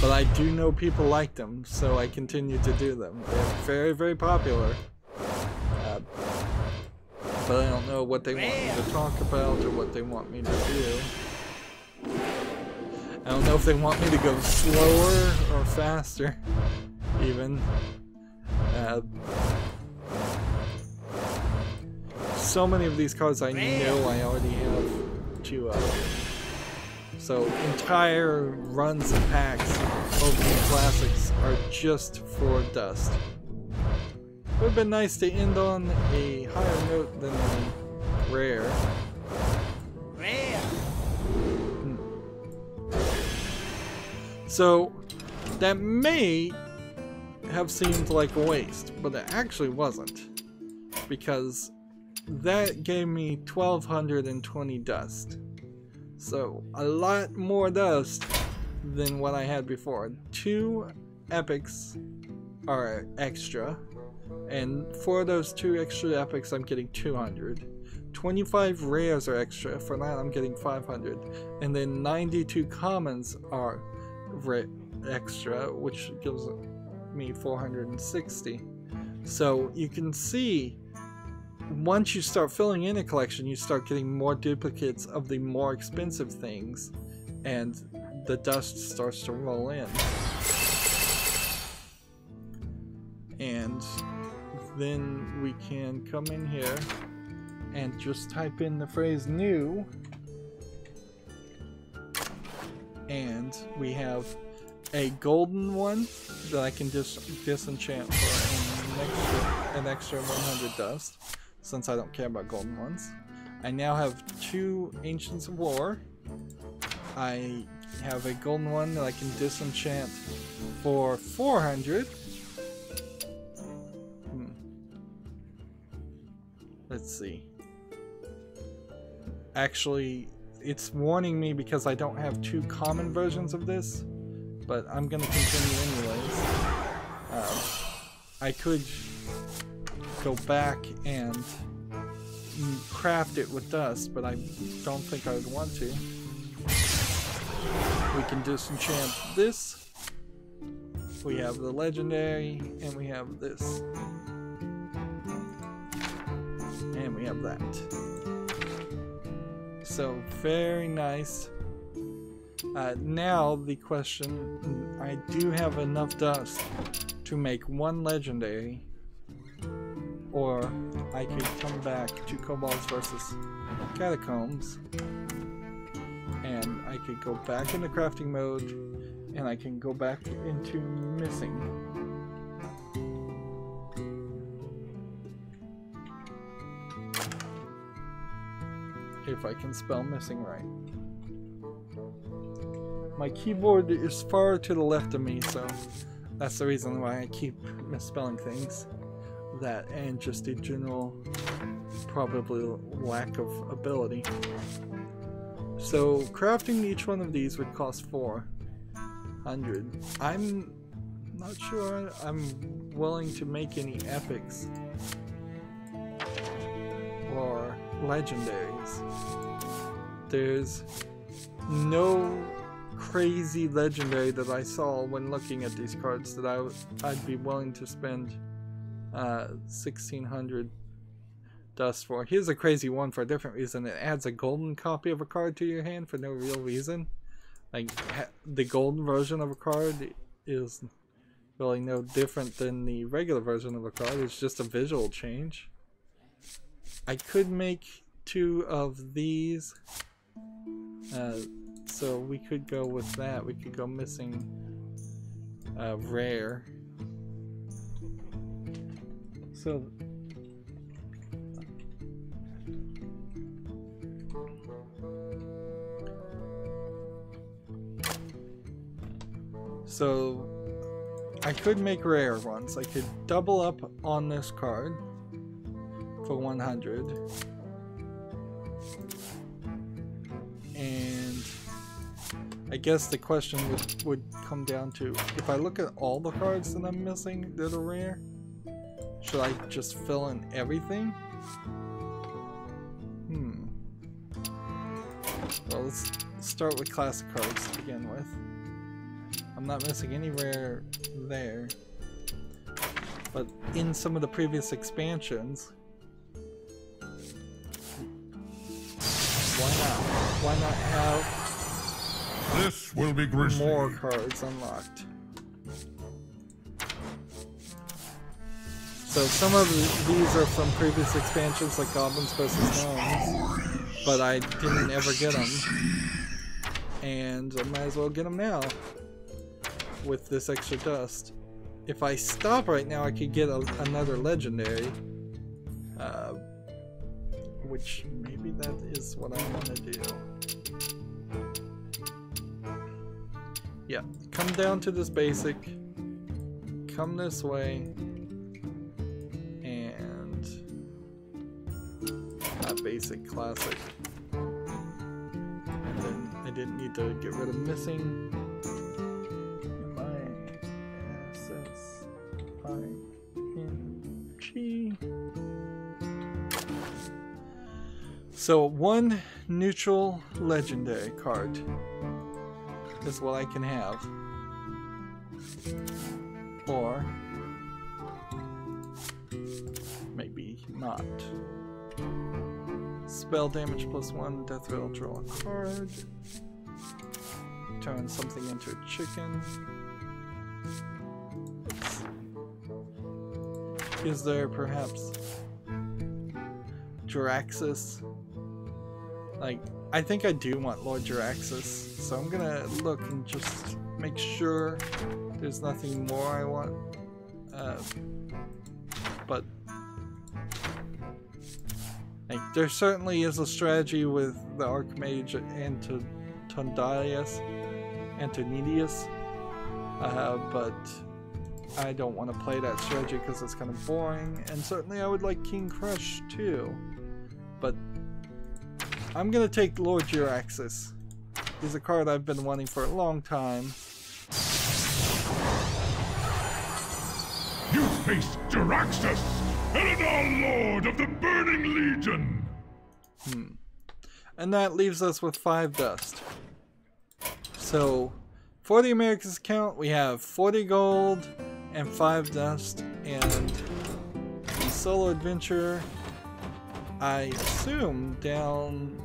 but I do know people like them, so I continue to do them. They're very, very popular, but I don't know what they want me to talk about or what they want me to do. I don't know if they want me to go slower or faster, even. So many of these cards I know I already have two of. So entire runs and packs of the classics are just for dust. Would have been nice to end on a higher note than the rare. So that may have seemed like a waste, but it actually wasn't, because that gave me 1220 dust. So a lot more dust than what I had before. 2 epics are extra, and for those 2 extra epics I'm getting 200. 25 rares are extra, for that I'm getting 500. And then 92 commons are extra, which gives me 460. So you can see, once you start filling in a collection, you start getting more duplicates of the more expensive things, and the dust starts to roll in. And then we can come in here and just type in the phrase new, and we have a golden one that I can just disenchant for an extra 100 dust, since I don't care about golden ones. I now have 2 Ancients of War. I have a golden one that I can disenchant for 400. Let's see. Actually, it's warning me because I don't have 2 common versions of this, but I'm gonna continue anyways. I could go back and craft it with dust, but I don't think I would want to. We can disenchant this. We have the legendary, and we have this. And we have that. So, very nice. Now the question, I do have enough dust to make 1 legendary, or I could come back to Kobolds versus Catacombs, and I could go back into crafting mode, and I can go back into missing. If I can spell missing right. My keyboard is far to the left of me, so that's the reason why I keep misspelling things. That and just a general probably lack of ability. So crafting each one of these would cost 400. I'm not sure I'm willing to make any epics or legendaries. There's no crazy legendary that I saw when looking at these cards that I'd be willing to spend 1600 dust for. Here's a crazy one for a different reason. It adds a golden copy of a card to your hand for no real reason. Like, the golden version of a card is really no different than the regular version of a card. It's just a visual change. I could make 2 of these, so we could go with that. We could go missing rare. So I could make rare ones. I could double up on this card for 100, and I guess the question would come down to, if I look at all the cards that I'm missing that are rare, should I just fill in everything? Well, let's start with classic cards to begin with. I'm not missing any rare there. But in some of the previous expansions, why not? Why not have this will be grisly. More cards unlocked? So some of these are from previous expansions, like Goblins vs. Gnomes, but I didn't ever get them, and I might as well get them now with this extra dust. If I stop right now, I could get another legendary, which maybe that is what I want to do. Yeah, come down to this basic, come this way, and not basic, classic. And then I didn't need to get rid of missing. So one neutral legendary card is what I can have, or maybe not. Spell damage +1, death rattle, draw a card, turn something into a chicken. Is there perhaps Jiraxis? Like, I think I do want Lord Jiraxis, so I'm gonna look and just make sure there's nothing more I want. But like, there certainly is a strategy with the Archmage Antonidius, but I don't want to play that strategy because it's kind of boring, and certainly I would like King Crush too, but I'm gonna take Lord Jiraxis. He's a card I've been wanting for a long time. You face Jiraxis, Eredar Lord of the Burning Legion! And that leaves us with 5 dust. So, for the Americas account, we have 40 gold and 5 dust, and the solo adventure, I assume down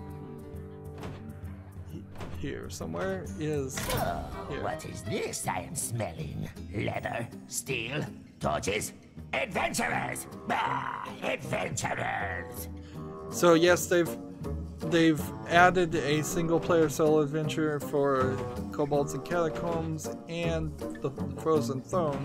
here somewhere, is here. What is this I am smelling? Leather, steel, torches, adventurers! Adventurers! So yes, they've added a single-player solo adventure for Kobolds and Catacombs and the Frozen Throne,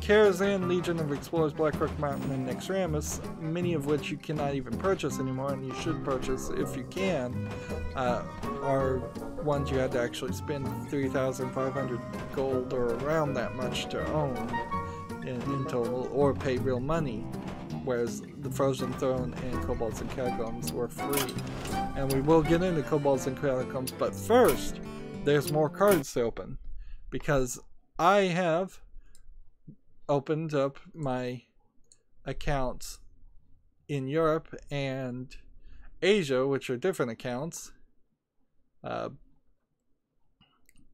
Karazhan, Legion of Explorers, Blackrock Mountain, and Nexramus, many of which you cannot even purchase anymore, and you should purchase if you can, are ones you had to actually spend 3,500 gold or around that much to own in total, or pay real money. Whereas the Frozen Throne and Kobolds and Catacombs were free. And we will get into Kobolds and Catacombs, but first, there's more cards to open. Because I have opened up my accounts in Europe and Asia, which are different accounts,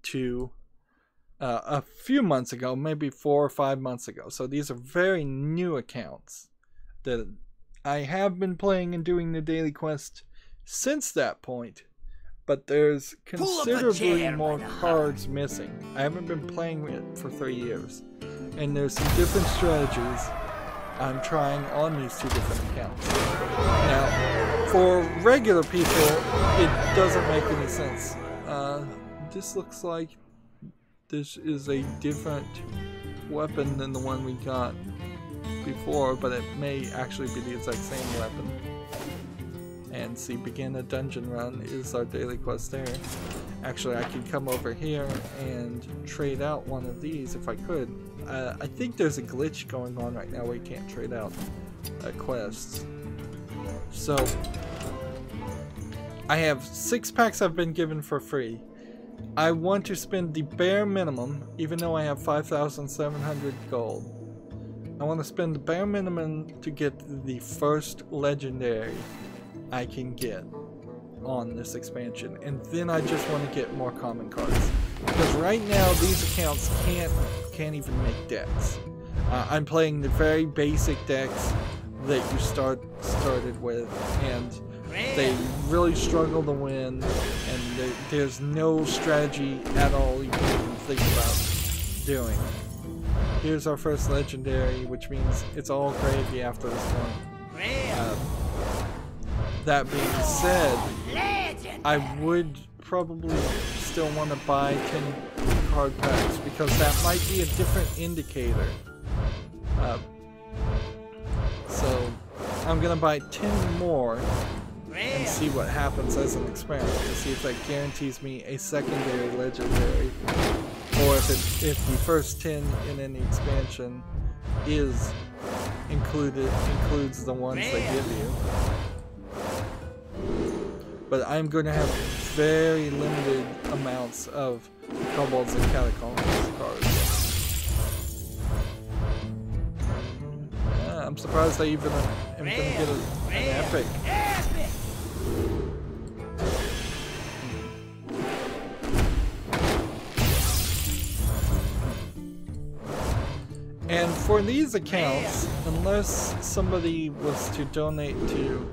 to a few months ago, maybe 4 or 5 months ago. So these are very new accounts that I have been playing and doing the daily quest since that point, but there's considerably more cards missing. I haven't been playing it for 3 years, and there's some different strategies I'm trying on these 2 different accounts. Now, for regular people, it doesn't make any sense. This looks like this is a different weapon than the one we got before, but it may actually be the exact same weapon. And see, begin a dungeon run is our daily quest there. Actually, I could come over here and trade out one of these if I could. I think there's a glitch going on right now where you can't trade out quests. So I have 6 packs I've been given for free, I want to spend the bare minimum, even though I have 5,700 gold. I want to spend the bare minimum to get the first legendary I can get on this expansion, and then I just want to get more common cards. Because right now these accounts can't even make decks. I'm playing the very basic decks that you started with, and they really struggle to win, and there's no strategy at all you can even think about doing. Here's our first legendary, which means it's all gravy after this point. That being said, I would probably still want to buy 10 card packs because that might be a different indicator. So I'm gonna buy 10 more and see what happens as an experiment to see if that guarantees me a secondary legendary, or if the first 10 in any expansion includes the ones they give you. But I'm going to have very limited amounts of Kobolds and Catacombs cards. I'm surprised I even am going to get an epic. And for these accounts, unless somebody was to donate to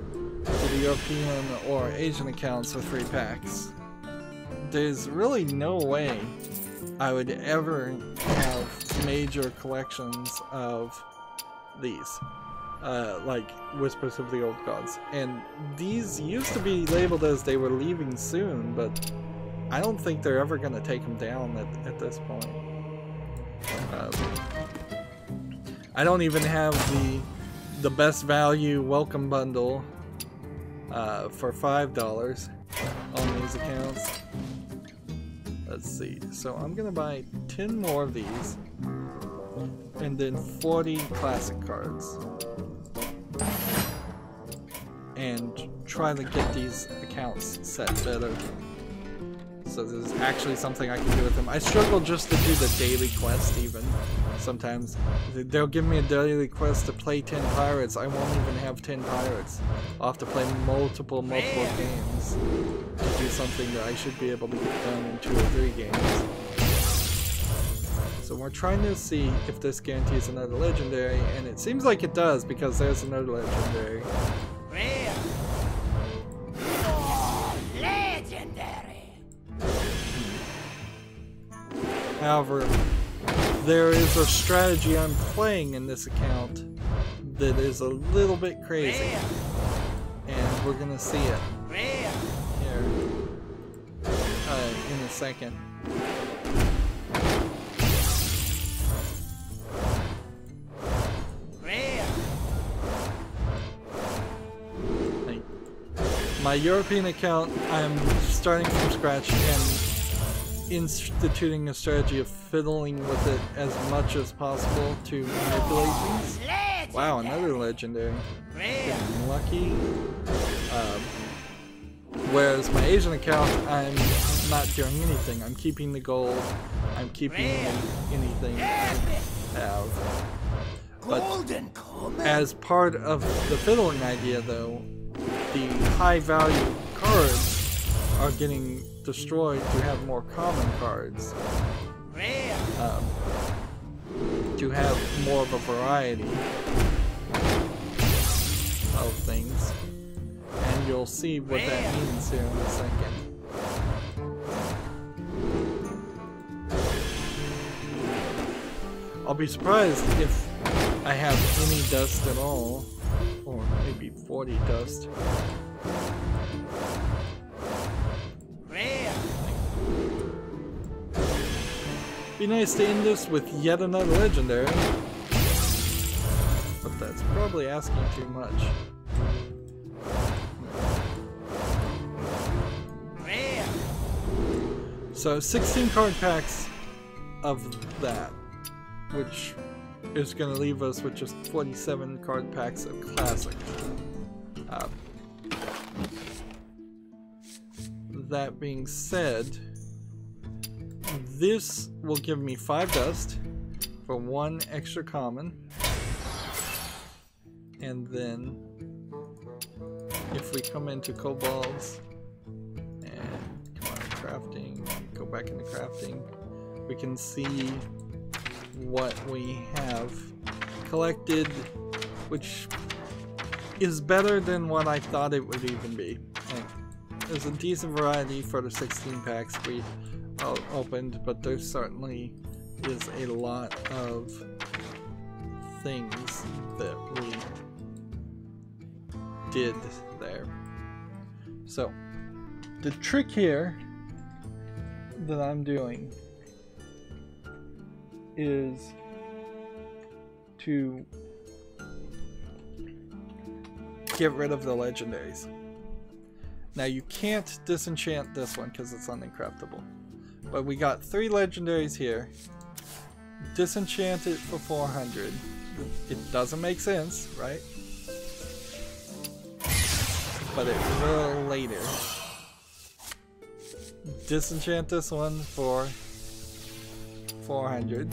the European or Asian accounts with free packs, there's really no way I would ever have major collections of these, like Whispers of the Old Gods. And these used to be labeled as they were leaving soon, but I don't think they're ever going to take them down at this point. I don't even have the best value welcome bundle for $5 on these accounts. Let's see. So I'm gonna buy 10 more of these, and then 40 classic cards, and try to get these accounts set better. So there's actually something I can do with them. I struggle just to do the daily quest even. Sometimes they'll give me a daily quest to play 10 pirates. I won't even have 10 pirates. I'll have to play multiple games to do something that I should be able to get done in 2 or 3 games. So we're trying to see if this guarantees another legendary, and it seems like it does because there's another legendary. However, there is a strategy I'm playing in this account that is a little bit crazy, and we're gonna see it here in a second. My European account, I'm starting from scratch and instituting a strategy of fiddling with it as much as possible to manipulate things. Wow, another legendary. Getting lucky. Whereas my Asian account, I'm not doing anything. I'm keeping the gold. I'm keeping anything I have. But as part of the fiddling idea, though, the high value cards are getting destroyed to have more common cards, to have more of a variety of things, and you'll see what that means here in a second. I'll be surprised if I have any dust at all, or maybe 40 dust. Be nice to end this with yet another legendary, but that's probably asking too much. So 16 card packs of that, which is going to leave us with just 47 card packs of classic. That being said, this will give me 5 dust for 1 extra common. And then if we come into Kobolds and come on crafting, go back into crafting, we can see what we have collected, which is better than what I thought it would even be. Like, there's a decent variety for the 16 packs we opened, but there certainly is a lot of things that we did there. So the trick here that I'm doing is to get rid of the legendaries. Now you can't disenchant this one because it's unencraftable, but we got 3 legendaries here. Disenchant it for 400. It doesn't make sense, right? But it will later. Disenchant this one for 400.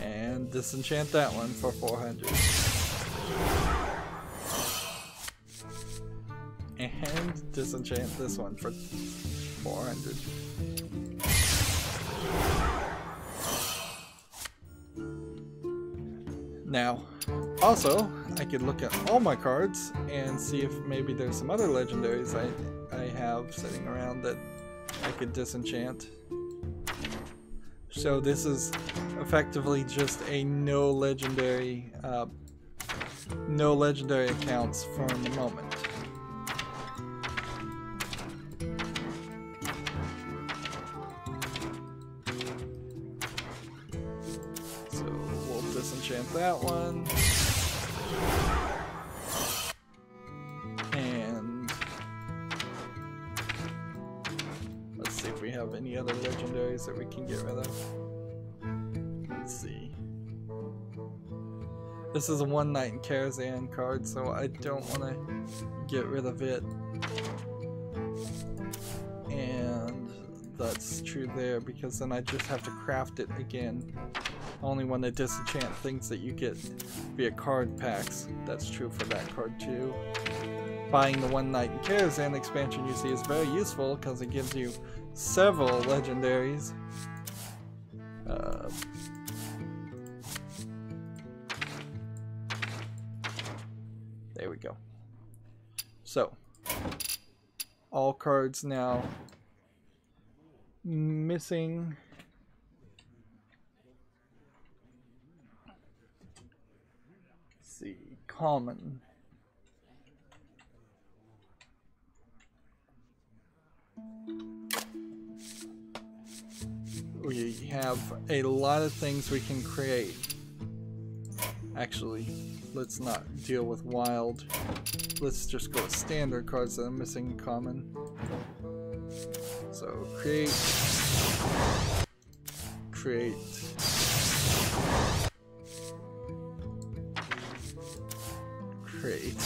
And disenchant that one for 400. And disenchant this one for 400. Now, also, I could look at all my cards and see if maybe there's some other legendaries I have sitting around that I could disenchant. So this is effectively just a no legendary accounts for the moment. So we'll disenchant that one. And let's see if we have any other legendaries that we can get rid of. Let's see. This is a One Night in Karazhan card, so I don't want to get rid of it. And that's true there, because then I just have to craft it again. I only want to disenchant things that you get via card packs. That's true for that card too. Buying the One Night in Karazhan expansion, you see, is very useful because it gives you several legendaries. There we go. So, all cards now missing. Let's see, common. We have a lot of things we can create. Actually, let's not deal with wild. Let's just go with standard cards that are missing common. So create. Create. Create.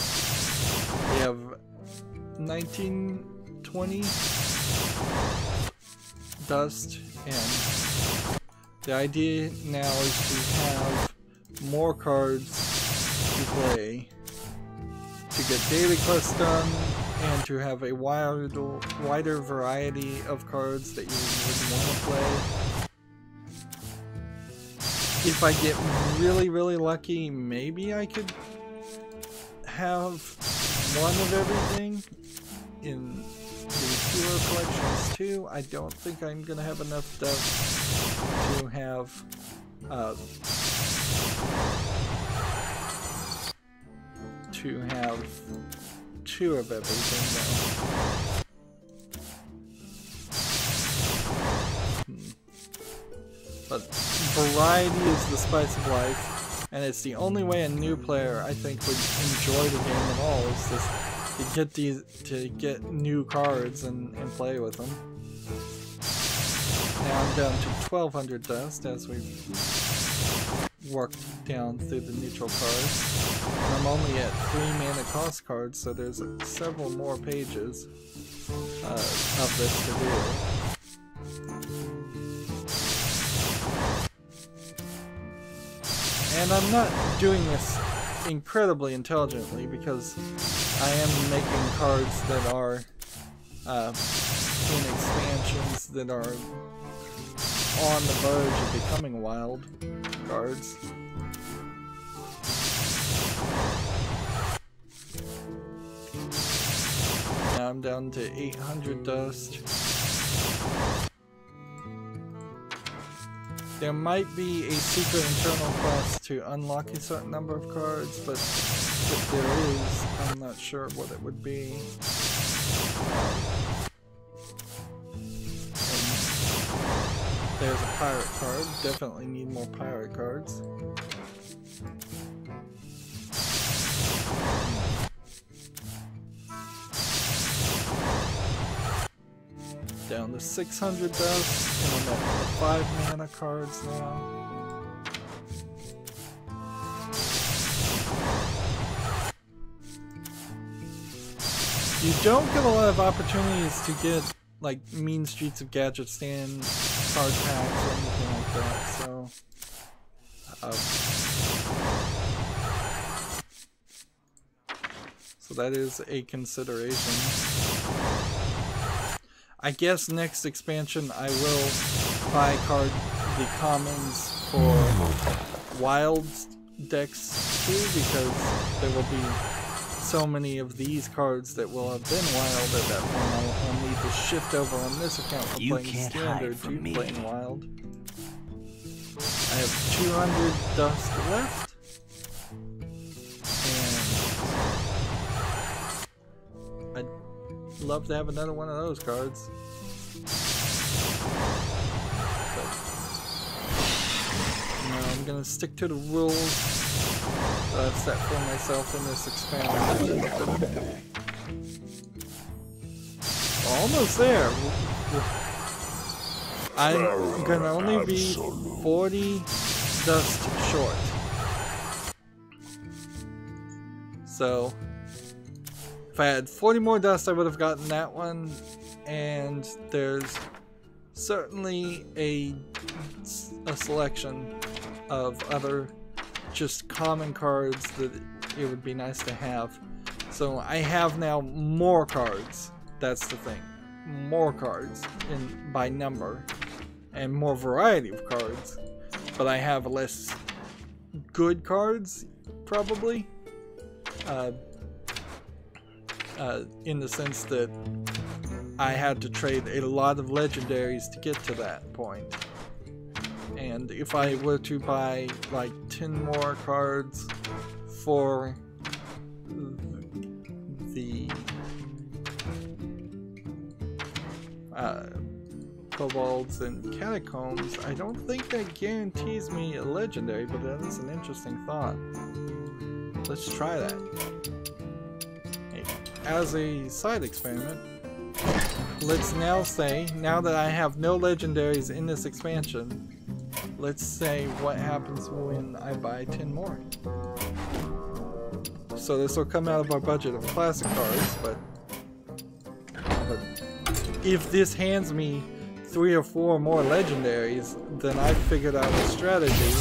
We have 19, 20 dust, and the idea now is to have more cards to play, to get daily quests done, and to have a wider variety of cards that you would want to play. If I get really, really lucky, maybe I could have one of everything in the hero collections too. I don't think I'm gonna have enough dust to have two of everything though. But variety is the spice of life, and it's the only way a new player, I think, would enjoy the game at all, is just to get new cards and play with them. Now I'm down to 1200 dust as we've worked down through the neutral cards. And I'm only at 3 mana cost cards, so there's several more pages. of this to do. And I'm not doing this incredibly intelligently because I am making cards that are in expansions that are on the verge of becoming wild cards. Now I'm down to 800 dust. There might be a secret internal quest to unlock a certain number of cards, but if there is, I'm not sure what it would be. And there's a pirate card. Definitely need more pirate cards. Down to 600 dust, and I'm at 5 mana cards now. You don't get a lot of opportunities to get like Mean Streets of Gadgetzan card packs or anything like that, so that is a consideration. I guess next expansion I will buy the commons for wild decks too, because there will be so many of these cards that will have been wild at that point. I'll need to shift over on this account from playing standard to playing wild. I have 200 dust left, and I'd love to have another one of those cards. But no, I'm gonna stick to the rules that I've set for myself in this experiment. Almost there. I'm gonna only be 40 dust short. So if I had 40 more dust, I would have gotten that one, and there's certainly a selection of other just common cards that it would be nice to have. So I have now more cards. That's the thing. More cards by number, and more variety of cards. But I have less good cards, probably. In the sense that I had to trade a lot of legendaries to get to that point. And if I were to buy like 10 more cards for the Kobolds and Catacombs, I don't think that guarantees me a legendary, but that is an interesting thought. Let's try that. As a side experiment, let's now say, now that I have no legendaries in this expansion, let's say what happens when I buy 10 more. So this will come out of our budget of classic cards, but if this hands me 3 or 4 more legendaries, then I've figured out a strategy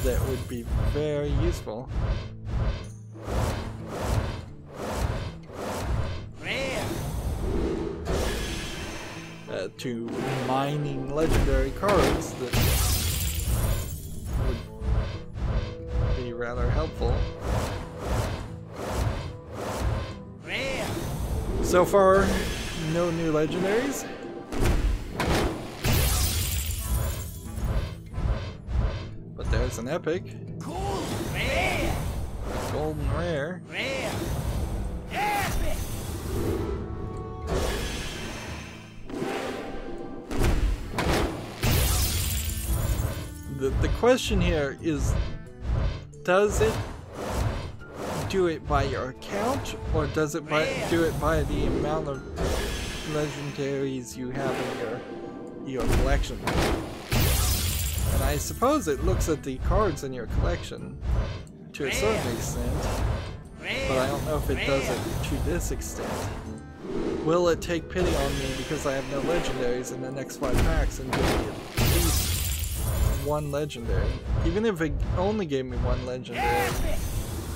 that would be very useful. To mining legendary cards that would be rather helpful. So far, no new legendaries. But there's an epic. Golden rare. The question here is, does it do it by your account, or does it do it by the amount of legendaries you have in your collection? And I suppose it looks at the cards in your collection to a certain extent, but I don't know if it does it to this extent. will it take pity on me because I have no legendaries in the next 5 packs and give me at least 1 legendary? Even if it only gave me 1 legendary,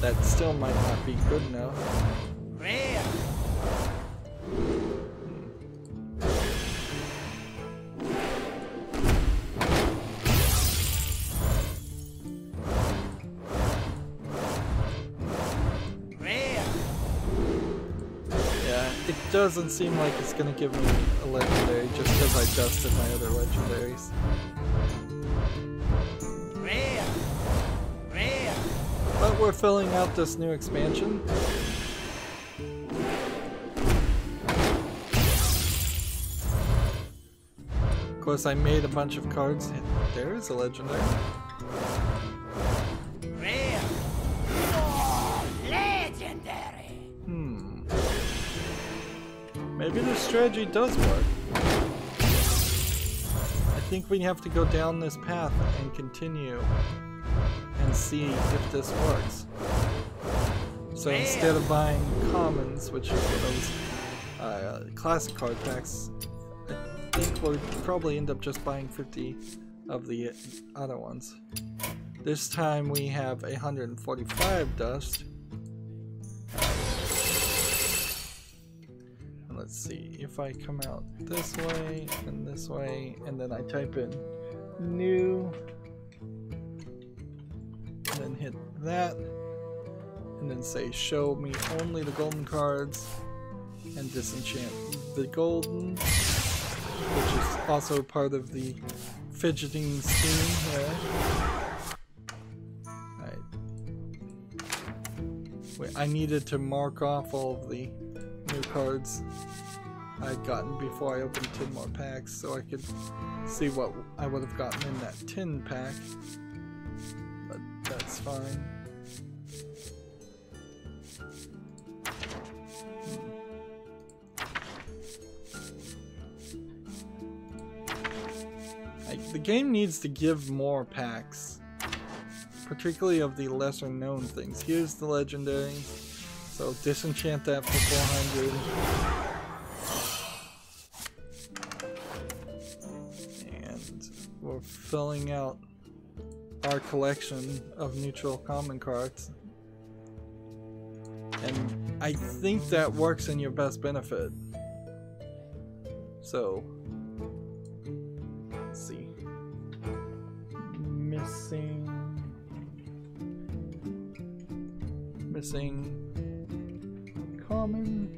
that still might not be good enough. It doesn't seem like it's gonna give me a legendary just because I dusted my other legendaries. But we're filling out this new expansion. Of course, I made a bunch of cards. There is a legendary. Maybe this strategy does work. I think we have to go down this path and continue and see if this works. So instead of buying commons, which is what those classic card packs, I think we'll probably end up just buying 50 of the other ones. This time we have 145 dust. Let's see, if I come out this way, and then I type in new, and then hit that, and then say show me only the golden cards, and disenchant the golden, which is also part of the fidgeting scheme here. Alright. Wait, I needed to mark off all of the new cards I'd gotten before I opened 10 more packs so I could see what I would have gotten in that 10 pack, but that's fine. The game needs to give more packs, particularly of the lesser known things. Here's the legendary. So disenchant that for 400. And we're filling out our collection of neutral common cards. And I think that works in your best benefit. So let's see. Missing common.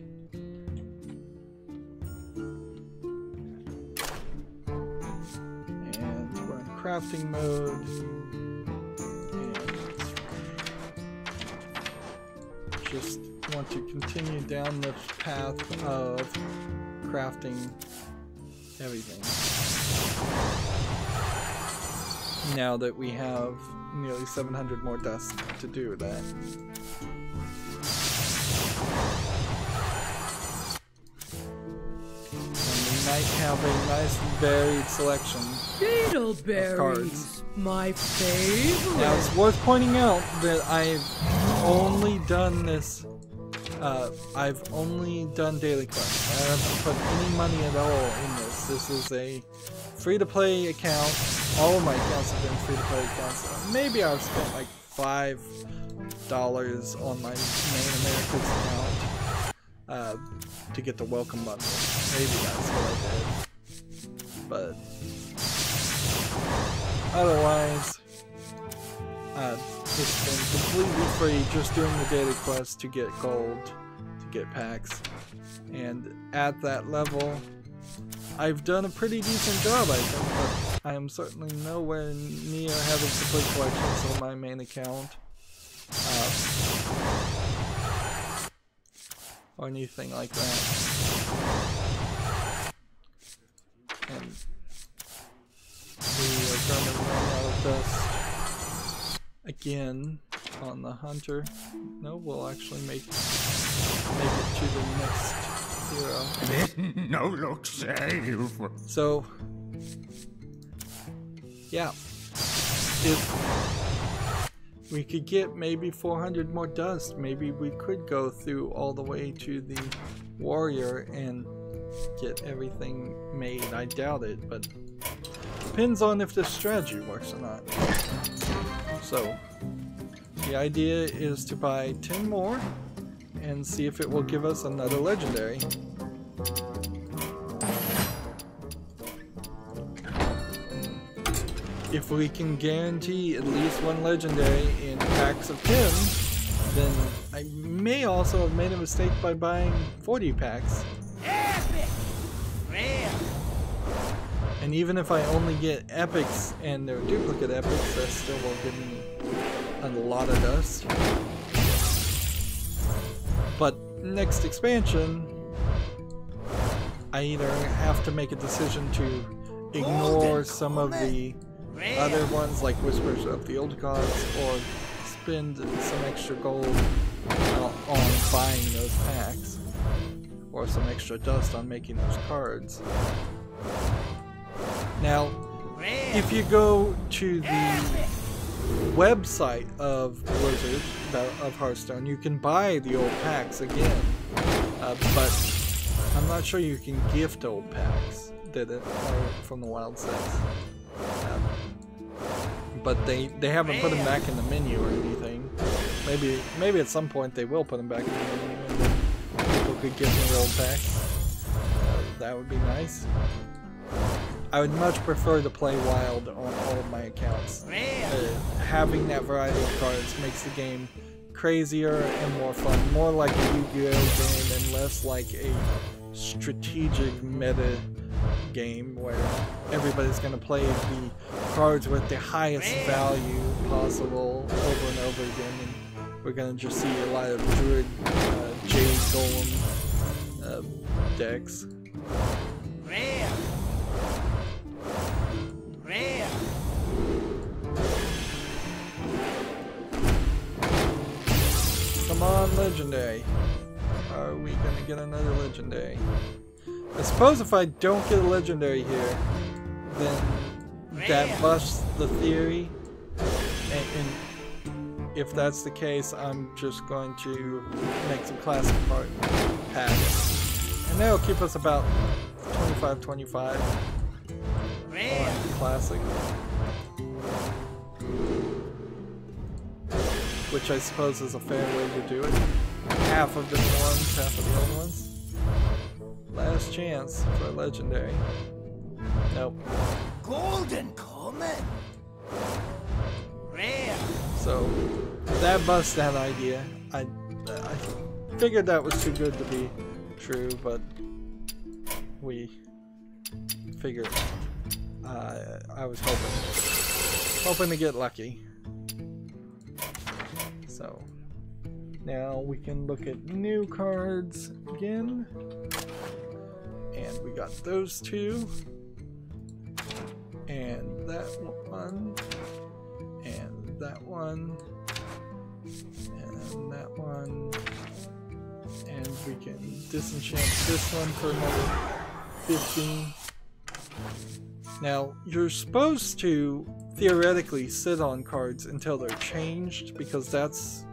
And we're in crafting mode. And just want to continue down the path of crafting everything. Now that we have nearly 700 more dust to do that. Might have a nice varied selection of cards. My favorite. Now it's worth pointing out that I've only done this. I've only done daily quests. I haven't put any money at all in this. This is a free-to-play account. All of my accounts have been free-to-play accounts. Maybe I've spent like $5 on my main Americas account to get the welcome bundle. Maybe that's what I did. But otherwise, it's been completely free, just doing the daily quest to get gold, to get packs. And at that level, I've done a pretty decent job, I think, but I am certainly nowhere near having complete collections on my main account. Or anything like that. And we are going to run out of dust again on the hunter. No, we'll actually make it to the next hero. No look save. So, yeah, if we could get maybe 400 more dust, maybe we could go through all the way to the warrior and get everything made. I doubt it, but depends on if this strategy works or not. So the idea is to buy 10 more and see if it will give us another legendary. If we can guarantee at least one legendary in packs of 10, then I may also have made a mistake by buying 40 packs. And even if I only get epics and they're duplicate epics, that still will give me a lot of dust. But next expansion, I either have to make a decision to ignore some of the other ones like Whispers of the Old Gods, or spend some extra gold on buying those packs, or some extra dust on making those cards. Now, if you go to the website of Blizzard, of Hearthstone, you can buy the old packs again, but I'm not sure you can gift old packs that are from the wild sets. But they haven't put them back in the menu or anything. Maybe at some point they will put them back in the menu and then people could give me old packs. That would be nice. I would much prefer to play wild on all of my accounts. Having that variety of cards makes the game crazier and more fun, more like a Yu-Gi-Oh game and less like a strategic meta game where everybody's going to play the cards with the highest value possible over and over again, and we're going to just see a lot of Druid Jade Golem decks. Come on, legendary. Are we going to get another legendary? I suppose if I don't get a legendary here, then that busts the theory, and if that's the case, I'm just going to make some classic packs, and that'll keep us about 25-25 on classic, which I suppose is a fair way to do it. Half of the new ones, half of the old ones. Last chance for a legendary. Nope. Golden common. Rare. So that busts that idea. I figured that was too good to be true, but we figured I was hoping to get lucky. So now we can look at new cards again. And we got those two, and that one, and that one, and that one, and we can disenchant this one for another 15. Now, you're supposed to theoretically sit on cards until they're changed, because that's,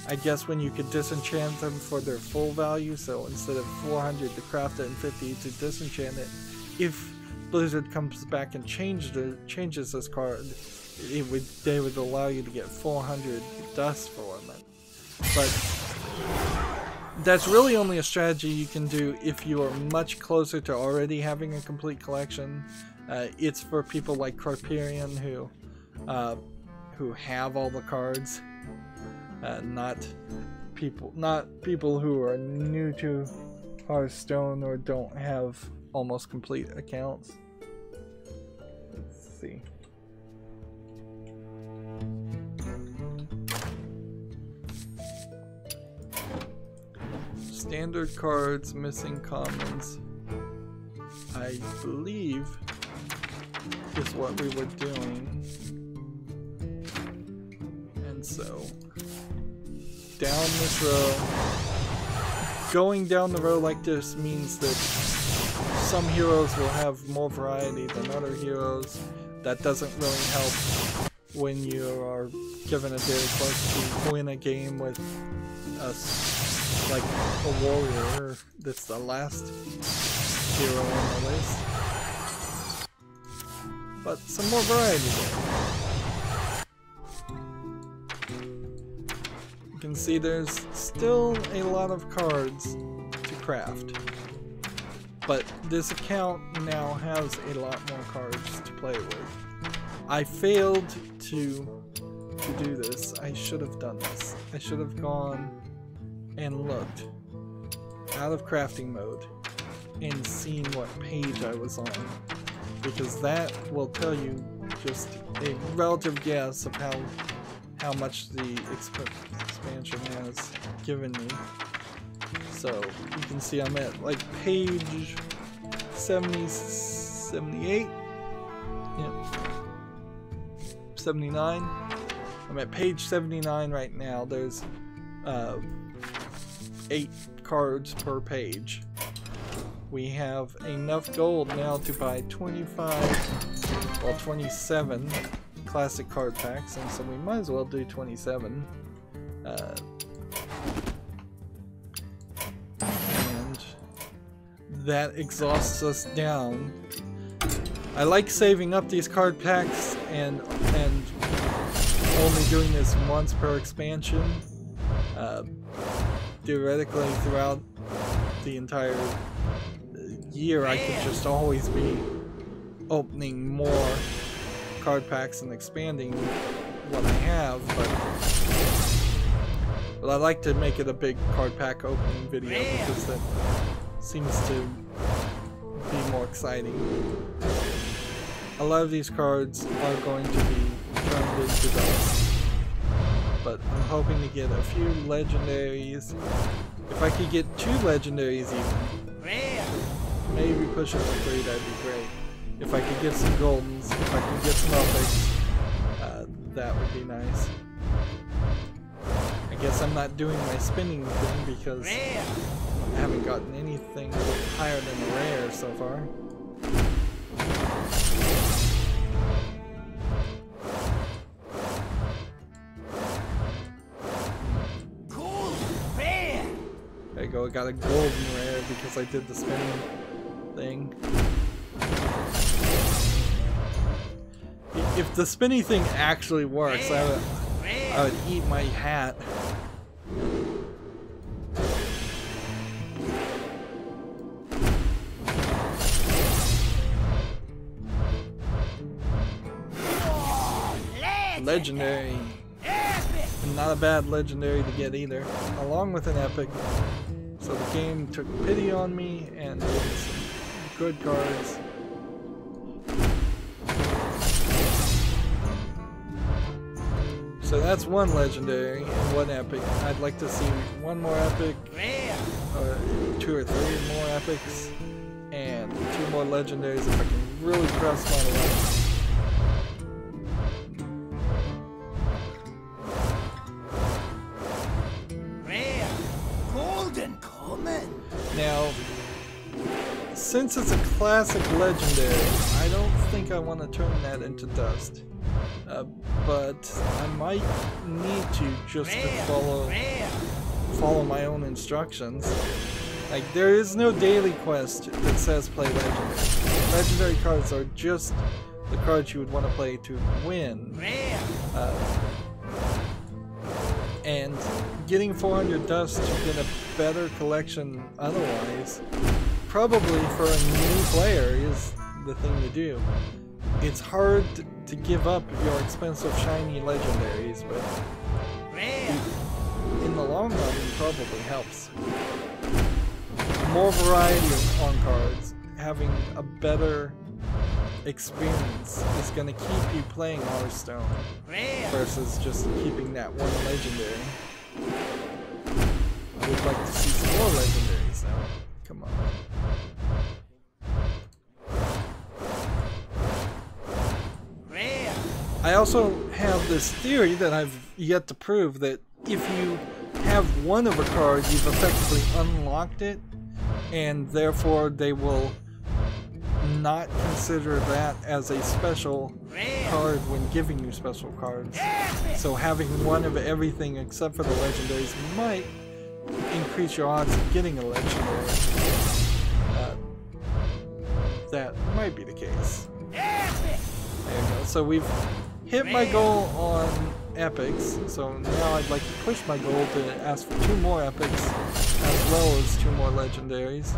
I guess, when you could disenchant them for their full value. So instead of 400 to craft it and 50 to disenchant it, if Blizzard comes back and changes this card, they would allow you to get 400 dust for them. But that's really only a strategy you can do if you are much closer to already having a complete collection. It's for people like Carperian who have all the cards. Not people who are new to Hearthstone or don't have almost complete accounts. Let's see. Standard cards, missing commons, I believe is what we were doing. And so down this row. Going down the row like this means that some heroes will have more variety than other heroes. That doesn't really help when you are given a daily quest to win a game with a like a warrior. That's the last hero on the list. But some more variety there. You can see there's still a lot of cards to craft. But this account now has a lot more cards to play with. I failed to do this. I should have done this. I should have gone and looked out of crafting mode and seen what page I was on, because that will tell you just a relative guess of how much the expansion has given me. So you can see I'm at like page 70, 78, yeah, 79. I'm at page 79 right now. There's 8 cards per page. We have enough gold now to buy 27 classic card packs, and so we might as well do 27. And that exhausts us down. I like saving up these card packs and only doing this once per expansion. Theoretically, throughout the entire year, I could just always be opening more card packs and expanding what I have, but I like to make it a big card pack opening video because that seems to be more exciting. A lot of these cards are going to be turned into dust, but I'm hoping to get a few legendaries. If I could get 2 legendaries even, maybe push it to 3, that'd be great. If I could get some goldens, if I could get some epics, that would be nice. I guess I'm not doing my spinning thing because I haven't gotten anything higher than a rare so far. There you go, I got a golden rare because I did the spinning thing. If the spinny thing actually works, I would eat my hat. Legendary. Not a bad legendary to get either, along with an epic. So the game took pity on me and gave me some good cards. So that's 1 legendary and 1 epic. I'd like to see 1 more epic, or 2 or 3 more epics, and 2 more legendaries if I can really press my luck. Now, since it's a classic legendary, I don't think I want to turn that into dust. But I might need to just to follow my own instructions. Like, there is no daily quest that says play legendary. Legendary cards are just the cards you would want to play to win. And getting 400 dust to get a better collection otherwise, probably for a new player, is the thing to do. It's hard to give up your expensive shiny legendaries, but in the long run it probably helps. More variety on cards, having a better experience is going to keep you playing Hearthstone versus just keeping that 1 legendary. I would like to see some more legendaries now. Come on. I also have this theory that I've yet to prove, that if you have 1 of a card, you've effectively unlocked it, and therefore they will not consider that as a special card when giving you special cards. So having 1 of everything except for the legendaries might increase your odds of getting a legendary. That might be the case. There you go. So we've hit my goal on epics, so now I'd like to push my goal to ask for 2 more epics as well as 2 more legendaries.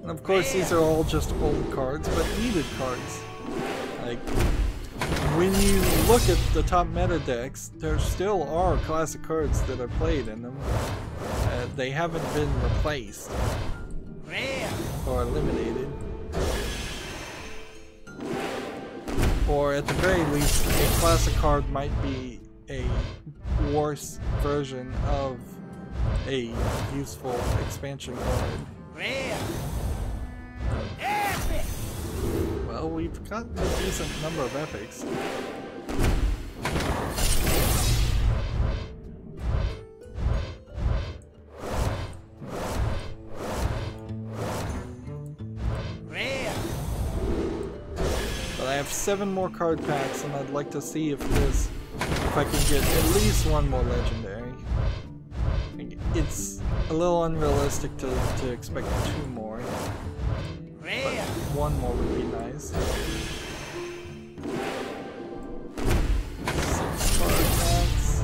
And of course these are all just old cards, but needed cards. Like, when you look at the top meta decks, there still are classic cards that are played in them. They haven't been replaced or eliminated. Or at the very least, a classic card might be a worse version of a useful expansion card. Well, we've got a decent number of epics. But I have 7 more card packs, and I'd like to see if I can get at least 1 more legendary. It's a little unrealistic to expect 2 more. But 1 more would be nice. 6 card packs.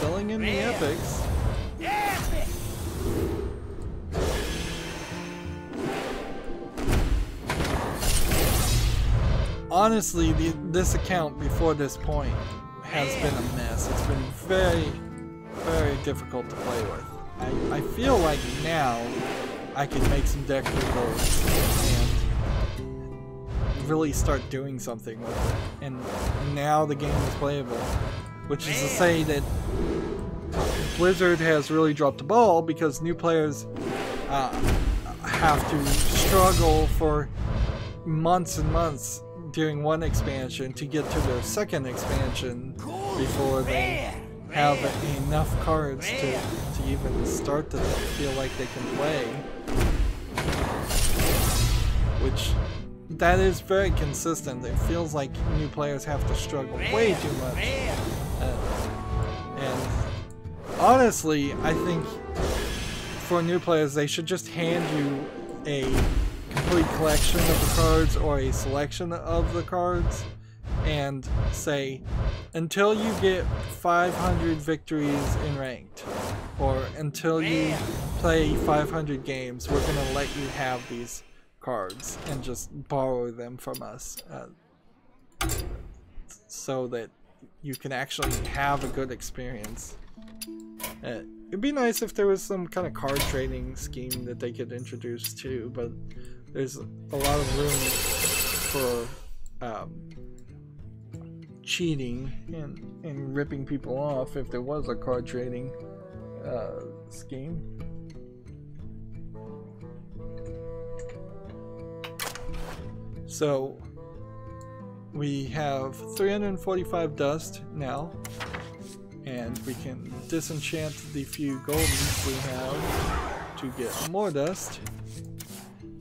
Filling in the epics. Honestly, this account before this point has been a mess. It's been very, very difficult to play with. I feel like now I can make some deck rebuilds and really start doing something with it. And now the game is playable. Which is to say that Blizzard has really dropped the ball because new players have to struggle for months and months during one expansion to get to their second expansion before they have enough cards to even start to feel like they can play. Which, that is very consistent. It feels like new players have to struggle way too much. And honestly, I think for new players they should just hand you a complete collection of the cards or a selection of the cards and say, until you get 500 victories in ranked, or until you play 500 games, we're going to let you have these cards and just borrow them from us so that you can actually have a good experience. It'd be nice if there was some kind of card trading scheme that they could introduce too, but there's a lot of room for cheating and ripping people off if there was a card trading scheme. So we have 345 dust now, and we can disenchant the few goldens we have to get more dust.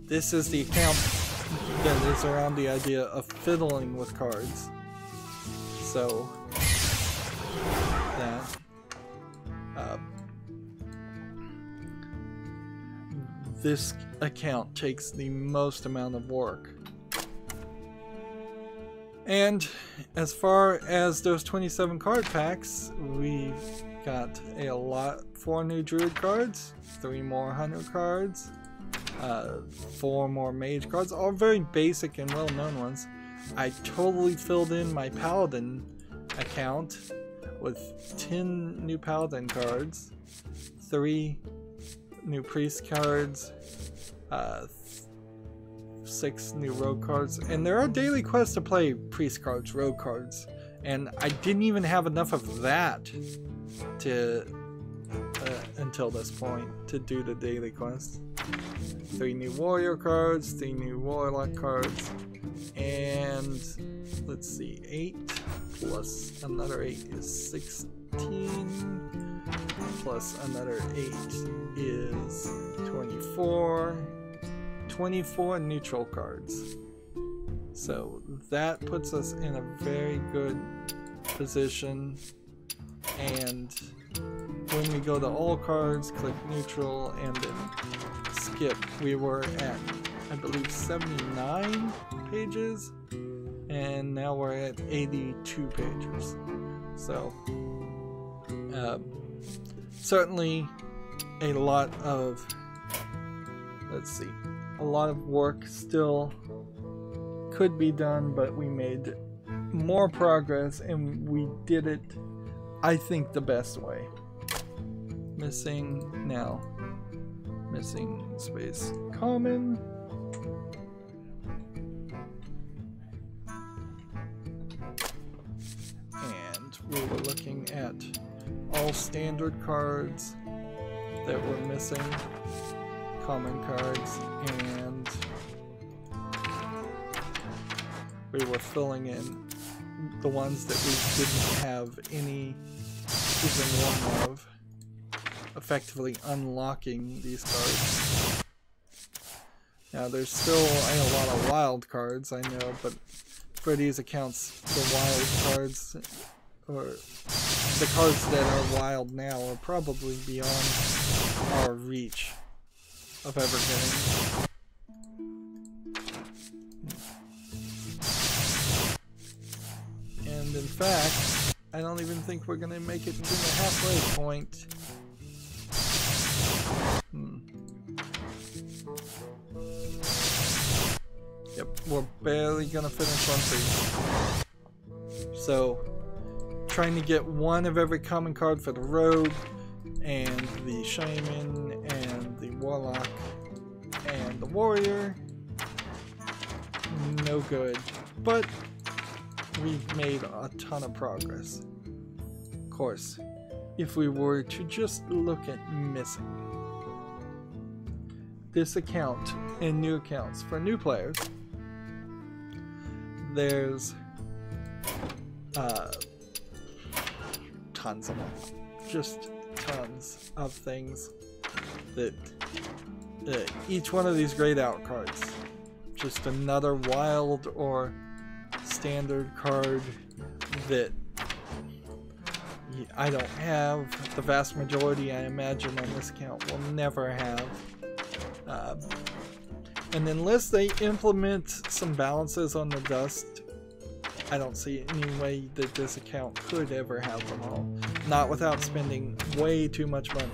This is the account that is around the idea of fiddling with cards. So that this account takes the most amount of work. And as far as those 27 card packs, we've got a lot, 4 new druid cards, 3 more hunter cards, 4 more mage cards, all very basic and well-known ones. I totally filled in my paladin account with 10 new paladin cards, 3 new priest cards, 6 new rogue cards, and there are daily quests to play priest cards, rogue cards, and I didn't even have enough of that to until this point to do the daily quests. 3 new warrior cards, 3 new warlock cards, and let's see, 8 plus another 8 is 16, plus another 8 is 24. 24 neutral cards. So that puts us in a very good position. And when we go to all cards, click neutral, and then skip, we were at, I believe, 79 pages, and now we're at 82 pages. So certainly a lot of, let's see, a lot of work still could be done, but we made more progress and we did it, I think, the best way. Missing space common. And we were looking at all standard cards that were missing, common cards, and we were filling in the ones that we didn't have any, even one of, effectively unlocking these cards. Now there's still a lot of wild cards, I know, but for these accounts, the wild cards, or the cards that are wild now, are probably beyond our reach of ever getting. And in fact, I don't even think we're going to make it to the halfway point. Yep, we're barely going to finish one priest. So, trying to get one of every common card for the rogue, and the shaman, and the warlock, and the warrior. No good. But we've made a ton of progress. Of course, if we were to just look at missing this account and new accounts for new players, there's tons of them. Just tons of things that each one of these grayed out cards, just another wild or standard card that I don't have. The vast majority, I imagine, on this account will never have. And unless they implement some balances on the dust, I don't see any way that this account could ever have them all. Not without spending way too much money.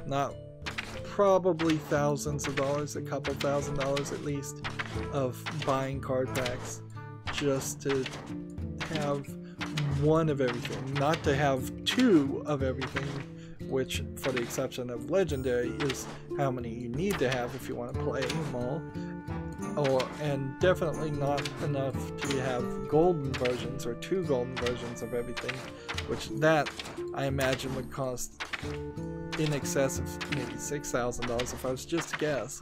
Not probably thousands of dollars, a couple $1,000s at least, of buying card packs just to have one of everything. Not to have two of everything, which, for the exception of Legendary, is how many you need to have if you want to play them all. And definitely not enough to have golden versions or two golden versions of everything, which that I imagine would cost in excess of maybe $6,000 if I was just to guess.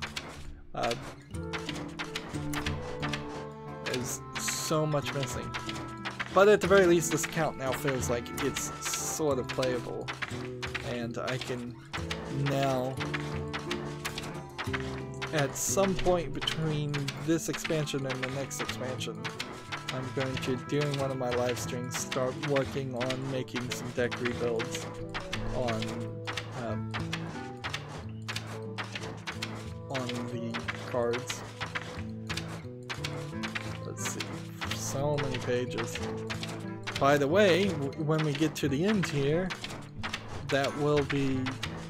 There's so much missing. But at the very least, this account now feels like it's sort of playable, and I can now, at some point between this expansion and the next expansion, I'm going to, during one of my live streams, start working on making some deck rebuilds on the cards. Let's see, so many pages. By the way, when we get to the end here, that will be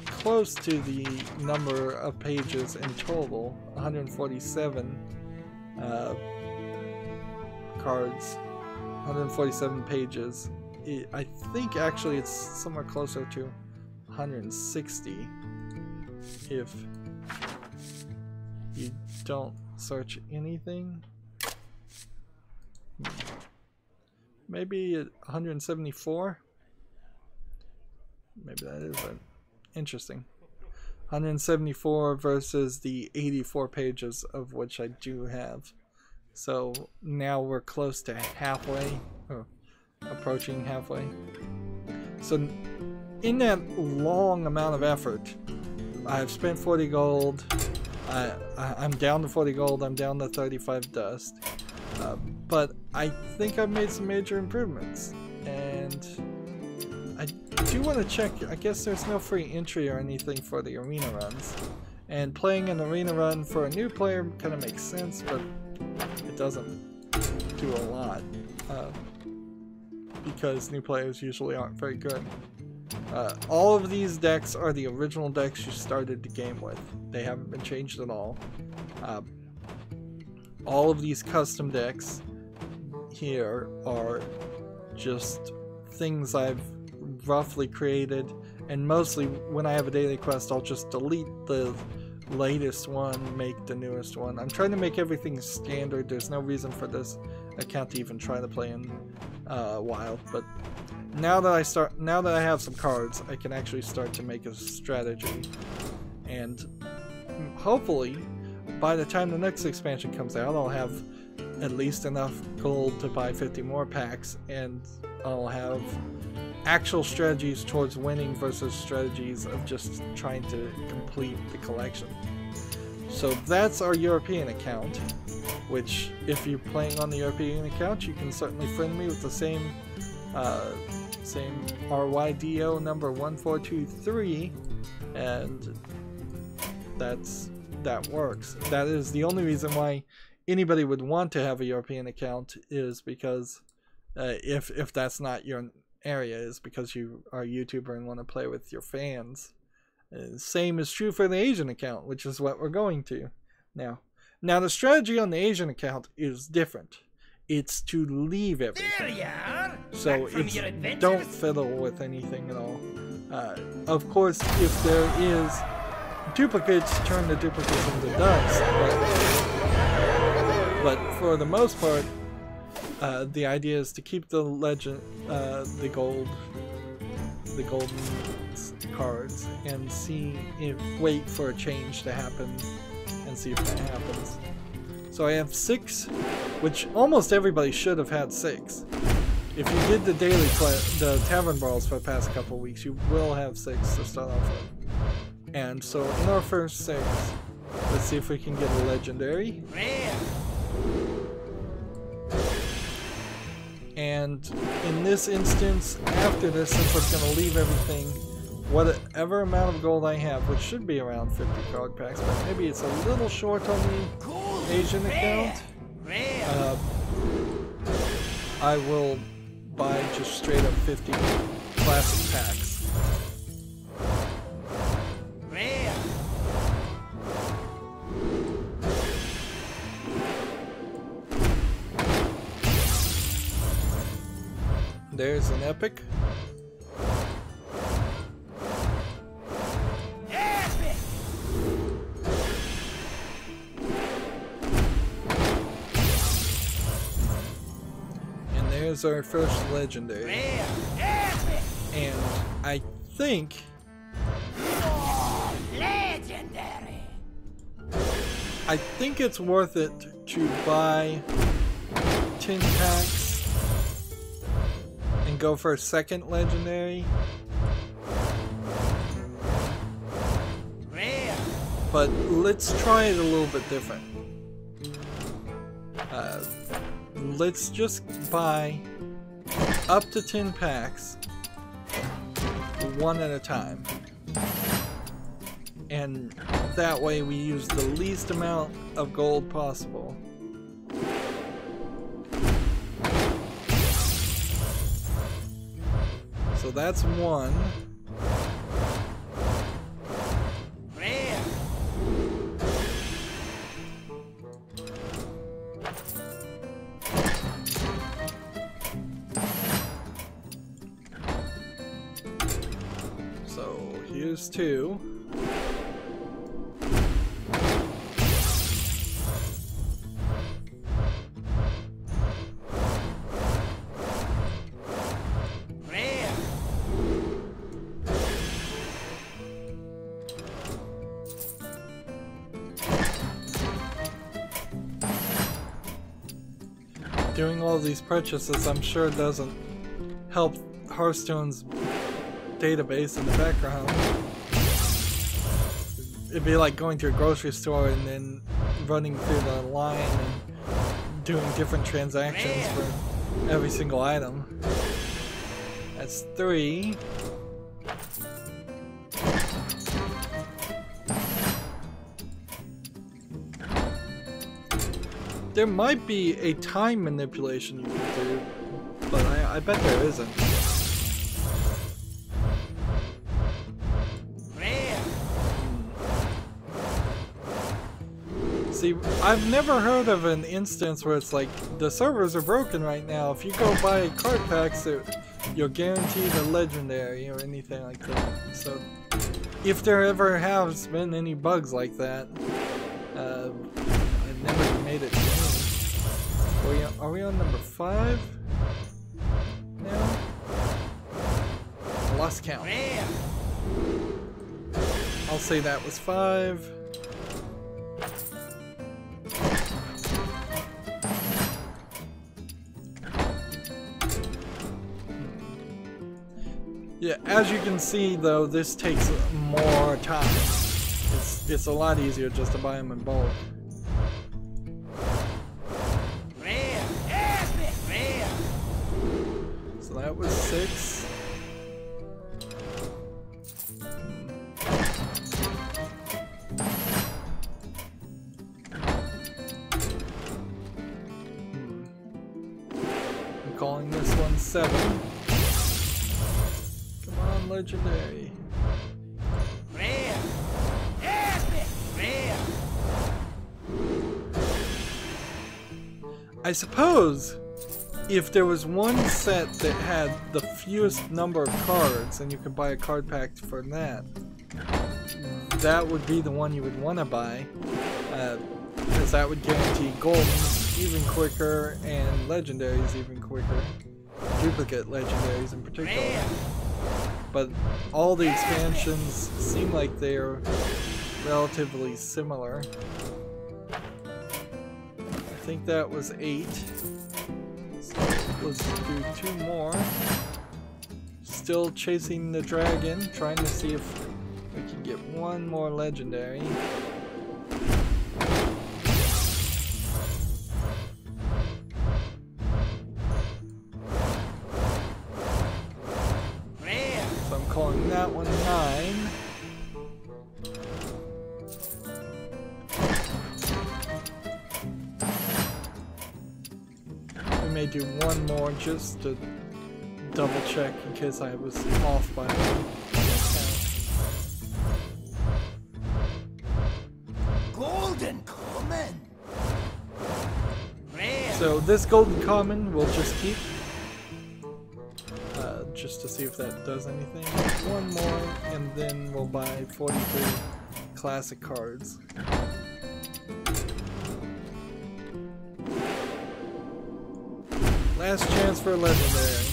close to the number of pages in total, 147 cards, 147 pages. I think actually it's somewhere closer to 160 if you don't search anything. Maybe 174? Maybe that is it. Interesting. 174 versus the 84 pages of which I do have. So now we're close to halfway, or approaching halfway. So in that long amount of effort, I've spent 40 gold. I'm down to 40 gold. I'm down to 35 dust. But I think I've made some major improvements, and I do want to check. I guess there's no free entry or anything for the arena runs, and playing an arena run for a new player kind of makes sense, but it doesn't do a lot because new players usually aren't very good. All of these decks are the original decks you started the game with. They haven't been changed at all. All of these custom decks here are just things I've roughly created, and mostly when I have a daily quest I'll just delete the latest one, make the newest one. I'm trying to make everything standard. There's no reason for this account to even try to play in Wild, but now that I have some cards, I can actually start to make a strategy, and hopefully by the time the next expansion comes out I'll have at least enough gold to buy 50 more packs, and I'll have actual strategies towards winning versus strategies of just trying to complete the collection. So that's our European account, which if you're playing on the European account you can certainly friend me with the same RYDO number 1423, and that works. That is the only reason why anybody would want to have a European account, is because if that's not your area, is because you are a YouTuber and want to play with your fans. Same is true for the Asian account, which is what we're going to now. Now the strategy on the Asian account is different. It's to leave everything. There you are. So Back from your adventures? don't fiddle with anything at all. Of course, if there is duplicates, turn the duplicates into dust. But for the most part, the idea is to keep the legend, the golden cards, and wait for a change to happen, and see if that happens. So I have 6, which almost everybody should have had 6. If you did the daily the tavern brawls for the past couple of weeks, you will have 6 to start off with. And so in our first 6, let's see if we can get a legendary. And in this instance, after this, since I'm going to leave everything, whatever amount of gold I have, which should be around 50 card packs, but maybe it's a little short on the Asian account, I will buy just straight up 50 classic packs. There's an epic. And there's our first legendary. And I think Legendary. I think it's worth it to buy 10 packs and go for a second legendary. But let's try it a little bit different. Let's just buy up to 10 packs, one at a time. And that way we use the least amount of gold possible. So that's one. So here's 2. Doing all these purchases, I'm sure, doesn't help Hearthstone's database in the background. It'd be like going to a grocery store and then running through the line and doing different transactions for every single item. That's 3. There might be a time manipulation you can do, but I bet there isn't. See, I've never heard of an instance where it's like, the servers are broken right now. If you go buy card packs, you're guaranteed a legendary or anything like that. So, if there ever has been any bugs like that, I've never made it to me. Are we on number 5 now? I lost count. I'll say that was 5. Yeah, as you can see though, this takes more time. It's a lot easier just to buy them in bulk. So that was 6. I'm calling this one 7. Legendary. I suppose if there was one set that had the fewest number of cards and you could buy a card pack for that, that would be the one you would want to buy, because that would guarantee goldens even quicker and legendaries even quicker. Duplicate legendaries in particular. But all the expansions seem like they're relatively similar. I think that was 8. So let's do 2 more. Still chasing the dragon, trying to see if we can get one more legendary. Calling that one 9. We may do one more just to double check in case I was off by one. Golden common. So this golden common we'll just keep. Just to see if that does anything. One more, and then we'll buy 43 classic cards. Last chance for a legendary.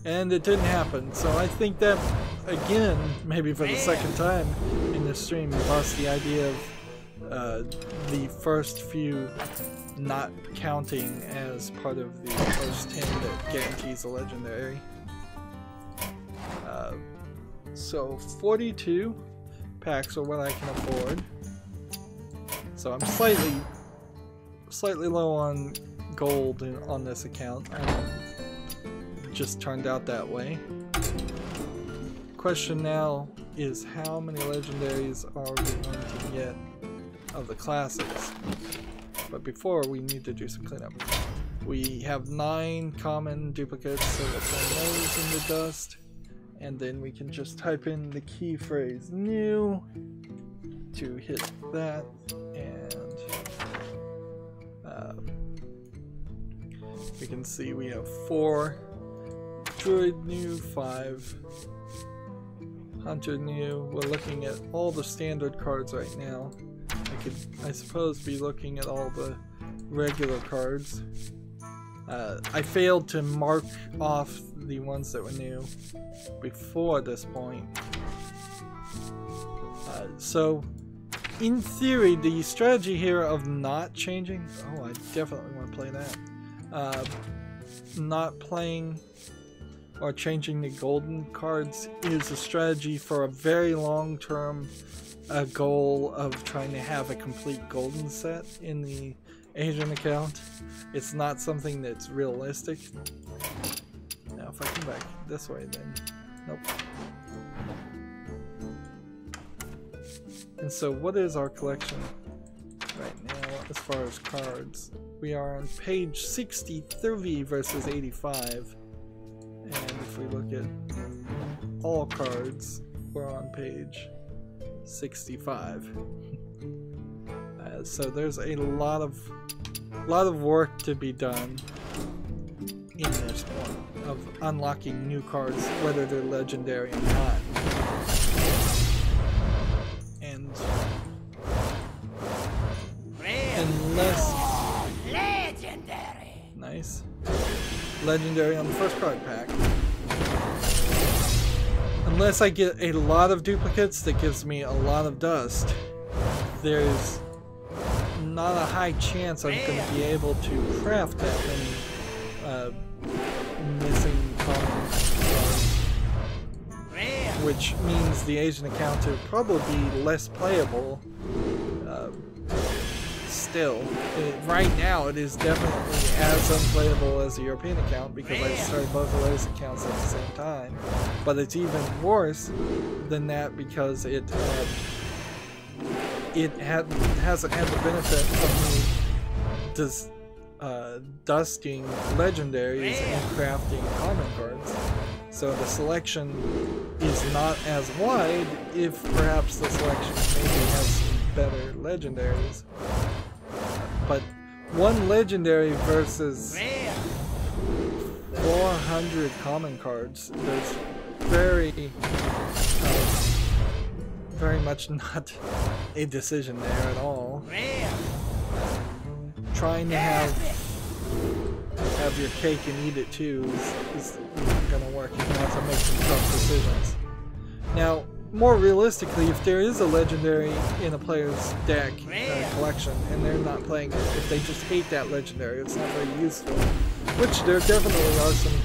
And it didn't happen, so I think that, again, maybe for the second time in this stream, lost the idea of the first few not counting as part of the first 10 that guarantees a legendary. So 42 packs are what I can afford. So I'm slightly low on gold on this account. Just turned out that way. Question now is how many legendaries are we going to get of the classics? But before, we need to do some cleanup. We have 9 common duplicates, so we'll turn those in the dust. And then we can just type in the key phrase new to hit that. And we can see we have 4 druid new, 5 hunter new. We're looking at all the standard cards right now. I suppose be looking at all the regular cards. I failed to mark off the ones that were new before this point. So, in theory, the strategy here of not changing... Oh, I definitely want to play that. Not playing or changing the golden cards is a strategy for a very long-term goal of trying to have a complete golden set in the Asian account. It's not something that's realistic. Now if I come back this way then, nope. And so what is our collection right now as far as cards? We are on page 63 versus 85. And if we look at all cards, we're on page 65. So there's a lot of work to be done in this one of unlocking new cards, whether they're legendary or not. And unless legendary. Nice. Legendary on the first card pack. Unless I get a lot of duplicates that gives me a lot of dust, there's not a high chance I'm going to be able to craft that many missing common cards. Which means the Asian account will probably be less playable. Still, right now it is definitely as unplayable as the European account because I started both of those accounts at the same time. But it's even worse than that because it hasn't had the benefit of me dusting legendaries and crafting common cards. So the selection is not as wide if perhaps the selection maybe has some better legendaries. But one legendary versus 400 common cards, there's very much not a decision there at all. Trying to have your cake and eat it too is not going to work. You're going to have to make some tough decisions. Now, more realistically, if there is a legendary in a player's deck collection and they're not playing it, if they just hate that legendary, it's not very useful. Which there definitely are some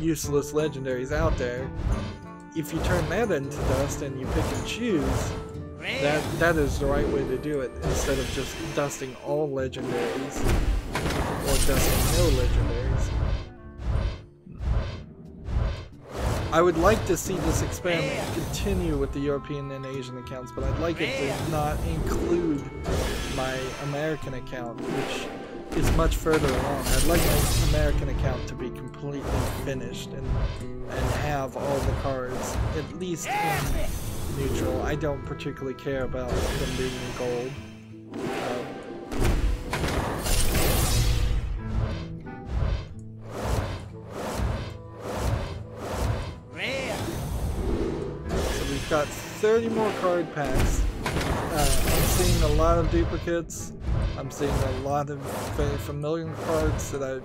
useless legendaries out there. If you turn that into dust and you pick and choose, that is the right way to do it, instead of just dusting all legendaries or dusting no legendaries. I would like to see this experiment continue with the European and Asian accounts, but I'd like it to not include my American account, which is much further along. I'd like my American account to be completely finished and have all the cards, at least in neutral. I don't particularly care about them being in gold. Got 30 more card packs. I'm seeing a lot of duplicates. I'm seeing a lot of very familiar cards that I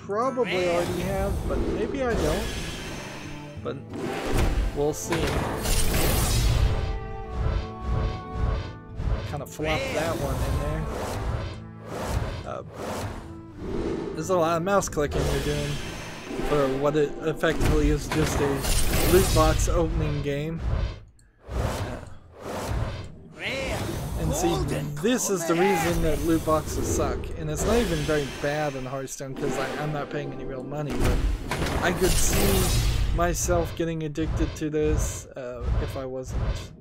probably already have, but maybe I don't. But we'll see. Kind of flopped that one in there. There's a lot of mouse clicking you're doing for what it effectively is just a loot box opening game. And see, this is the reason that loot boxes suck. And it's not even very bad in Hearthstone because I'm not paying any real money, but I could see myself getting addicted to this if I wasn't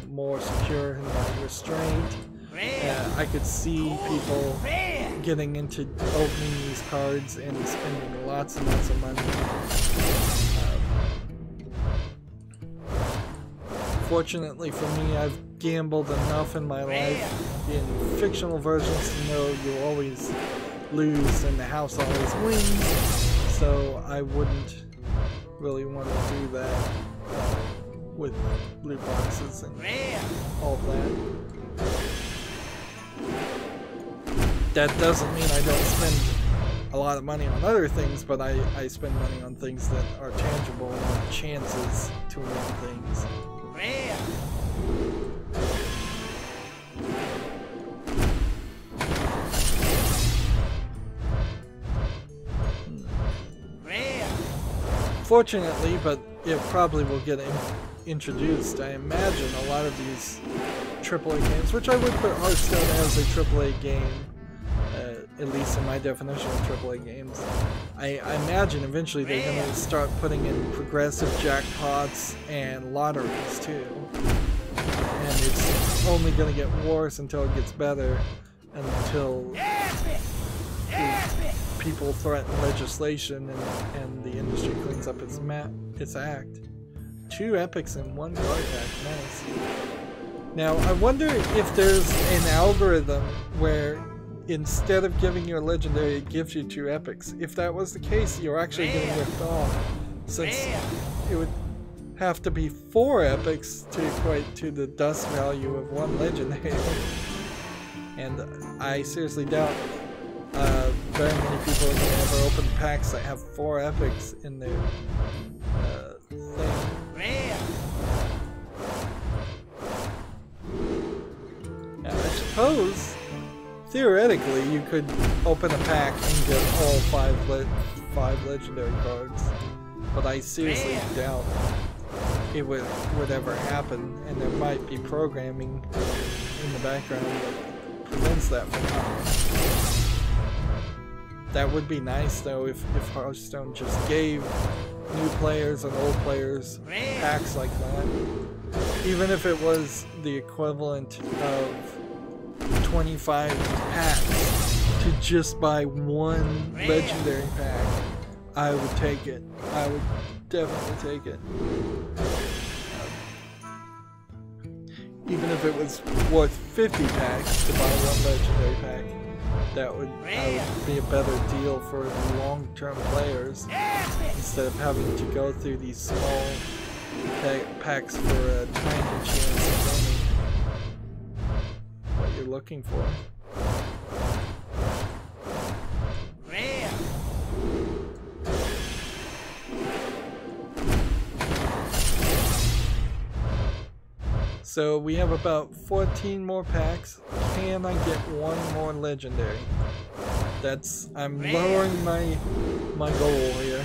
more secure in my restraint. I could see people getting into opening these cards and spending lots and lots of money. Fortunately for me, I've gambled enough in my life in fictional versions to know you always lose and the house always wins, so I wouldn't really want to do that with loot boxes and all that. That doesn't mean I don't spend a lot of money on other things, but I spend money on things that are tangible and chances to win things. unfortunately, but it probably will get introduced. I imagine a lot of these AAA games, which I would put Hearthstone as a AAA game, at least in my definition of AAA games. I imagine eventually they're going to start putting in progressive jackpots and lotteries too. And it's only going to get worse until it gets better, until people threaten legislation and the industry cleans up its act. 2 epics in 1 card pack, nice. Now I wonder if there's an algorithm where instead of giving you a legendary, it gives you 2 epics. If that was the case, you're actually getting ripped off, since it would have to be 4 epics to equate to the dust value of 1 legendary. And I seriously doubt very many people are going to ever open packs that have 4 epics in their thing. Now, I suppose theoretically you could open a pack and get all 5 legendary cards, but I seriously doubt it would ever happen, and there might be programming in the background that prevents that from happening. That would be nice though if Hearthstone just gave new players and old players packs like that. Even if it was the equivalent of 25 packs to just buy 1 legendary pack, I would take it. I would definitely take it. Even if it was worth 50 packs to buy 1 legendary pack, that would be a better deal for the long-term players, instead of having to go through these small packs for a tiny chance of winning what you're looking for. So we have about 14 more packs. Can I get 1 more legendary? I'm lowering my goal here.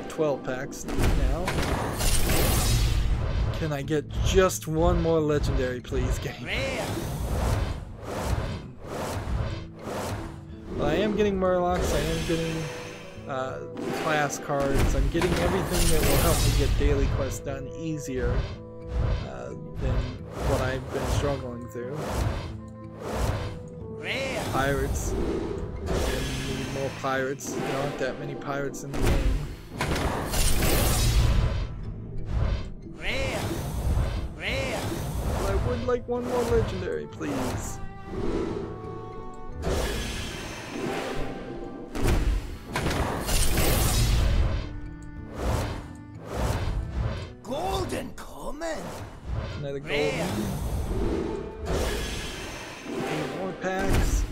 12 packs now. Can I get just 1 more legendary, please, game? Well, I am getting Murlocs, I am getting class cards, I'm getting everything that will help me get daily quests done easier than what I've been struggling through. Pirates. I need more pirates. There aren't that many pirates in the game. But I would like 1 more legendary, please. Golden coming. Another golden. 8 more packs.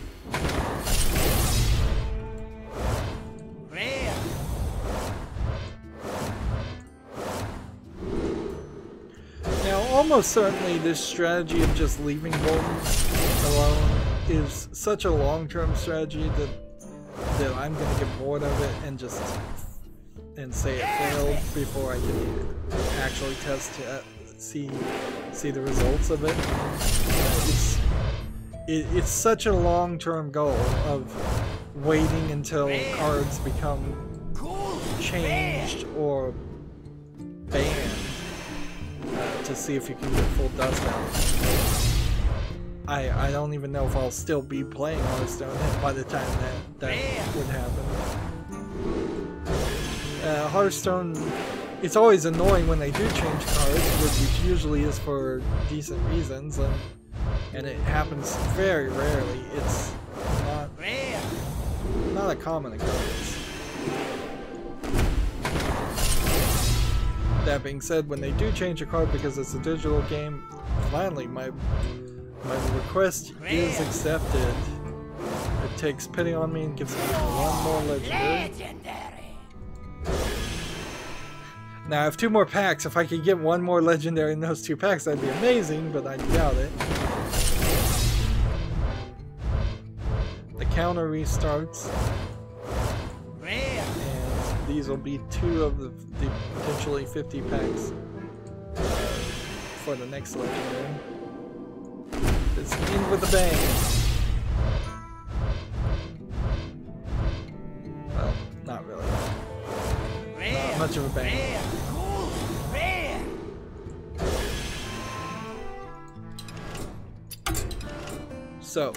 Now, almost certainly this strategy of just leaving goldens alone is such a long-term strategy that I'm going to get bored of it and say it failed before I can actually test to see the results of it. It's such a long-term goal of waiting until cards become changed or banned to see if you can get full dust out. I don't even know if I'll still be playing Hearthstone by the time that would happen. Hearthstone, it's always annoying when they do change cards, which usually is for decent reasons, and it happens very rarely. It's not a common occurrence. That being said, when they do change a card because it's a digital game, finally my request is accepted. It takes pity on me and gives me 1 more legendary. Now I have 2 more packs. If I could get 1 more legendary in those 2 packs, that'd be amazing, but I doubt it. The counter restarts. And these will be 2 of the potentially 50 packs for the next legendary. It's in with a bang. Well, not really. Not much of a bang. So,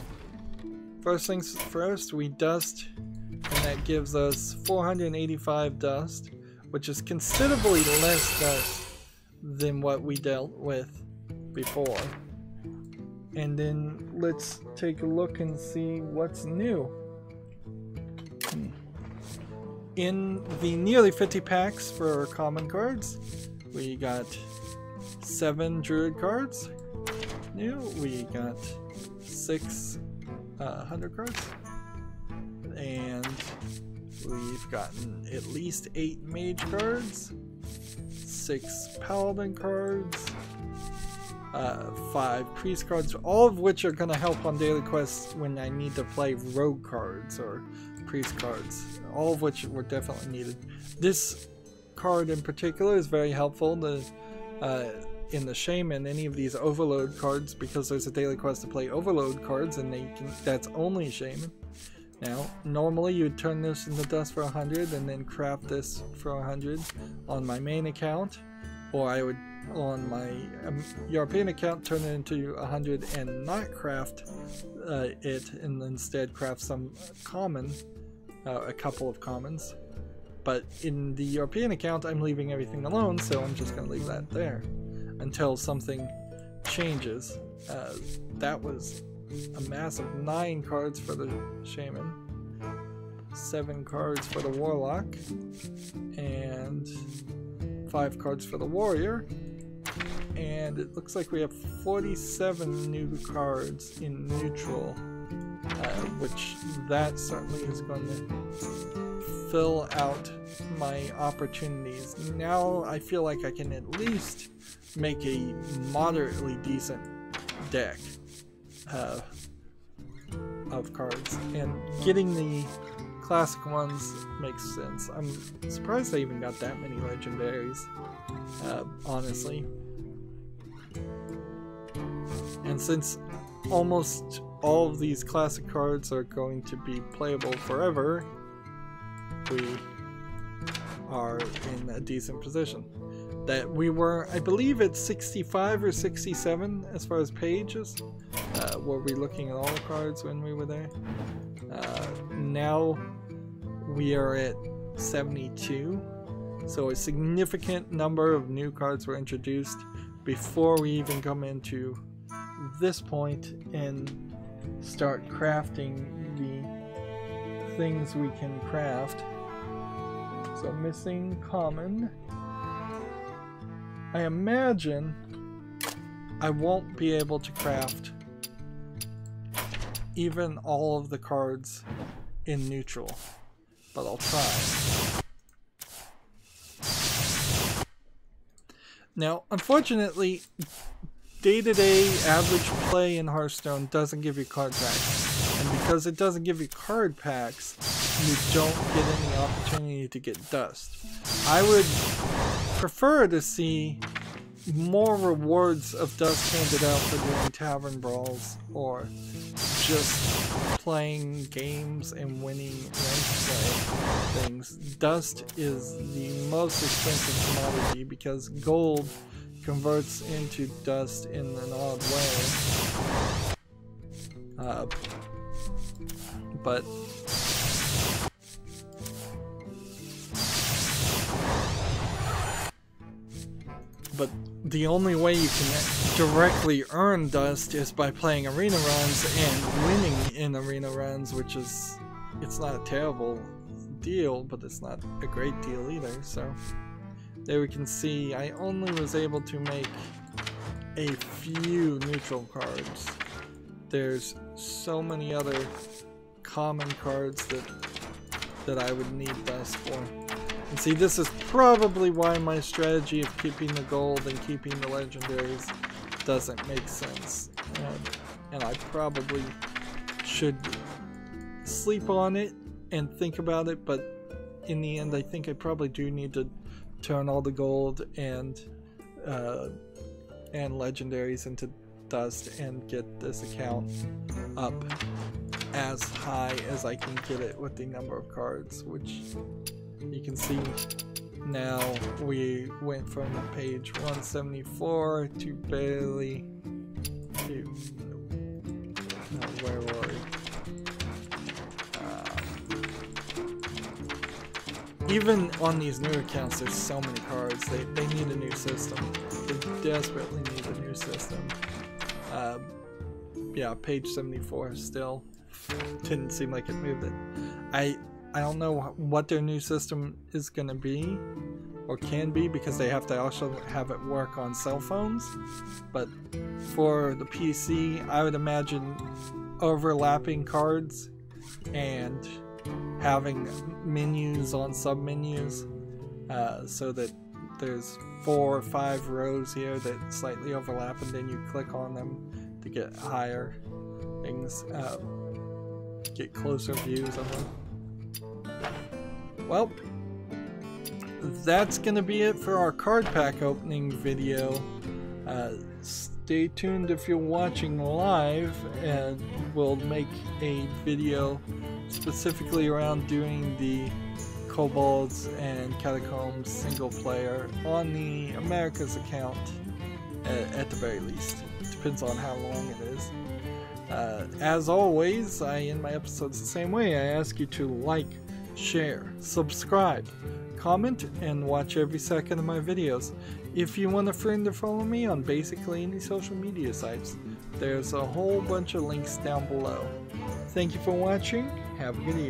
first things first, we dust, and that gives us 485 dust, which is considerably less dust than what we dealt with before. And then let's take a look and see what's new. In the nearly 50 packs for common cards, we got 7 druid cards new, we got 6 100 cards, and we've gotten at least 8 mage cards, 6 paladin cards, 5 priest cards, all of which are going to help on daily quests when I need to play rogue cards or priest cards, all of which were definitely needed. This card in particular is very helpful to in the shaman, any of these overload cards, because there's a daily quest to play overload cards, and that's only shaman. Now, normally you'd turn this into dust for 100 and then craft this for 100 on my main account, or I would on my European account turn it into 100 and not craft it, and instead craft some common, a couple of commons. But in the European account I'm leaving everything alone, so I'm just going to leave that there until something changes. That was a massive 9 cards for the shaman, 7 cards for the warlock, and 5 cards for the warrior. And it looks like we have 47 new cards in neutral, which that certainly is going to fill out my opportunities. Now I feel like I can at least make a moderately decent deck of cards, and getting the classic ones makes sense. I'm surprised I even got that many legendaries, honestly. And since almost all of these classic cards are going to be playable forever, we are in a decent position. That we were, I believe, at 65 or 67 as far as pages. Were we looking at all the cards when we were there? Now we are at 72. So a significant number of new cards were introduced before we even come into this point and start crafting the things we can craft. So missing common. I imagine I won't be able to craft even all of the cards in neutral, but I'll try. Now, unfortunately, day-to-day average play in Hearthstone doesn't give you card packs, and because it doesn't give you card packs, you don't get any opportunity to get dust. I would prefer to see more rewards of dust handed out for doing tavern brawls or just playing games and winning ranked play things. Dust is the most expensive commodity because gold converts into dust in an odd way. But the only way you can directly earn dust is by playing arena runs and winning in arena runs, which is, it's not a terrible deal, but it's not a great deal either. So there we can see I only was able to make a few neutral cards. There's so many other common cards that I would need dust for. And see, this is probably why my strategy of keeping the gold and keeping the legendaries doesn't make sense. And I probably should sleep on it and think about it, but in the end, I think I probably do need to turn all the gold and legendaries into dust and get this account up as high as I can get it with the number of cards, which you can see now we went from page 174 to barely to, no, where were we? Even on these new accounts, there's so many cards. They need a new system. They desperately need a new system. Yeah, page 74 still didn't seem like it moved it. I don't know what their new system is going to be or can be, because they have to also have it work on cell phones. But for the PC, I would imagine overlapping cards and having menus on sub-menus, so that there's 4 or 5 rows here that slightly overlap, and then you click on them to get higher things, get closer views of them. Well, that's gonna be it for our card pack opening video. Stay tuned if you're watching live, and we'll make a video specifically around doing the Kobolds and Catacombs single player on the Americas account, at the very least. Depends on how long it is. As always, I end my episodes the same way. I ask you to like, share, subscribe, comment, and watch every second of my videos. If you want a friend to follow me on basically any social media sites, there's a whole bunch of links down below. Thank you for watching. Have a good evening.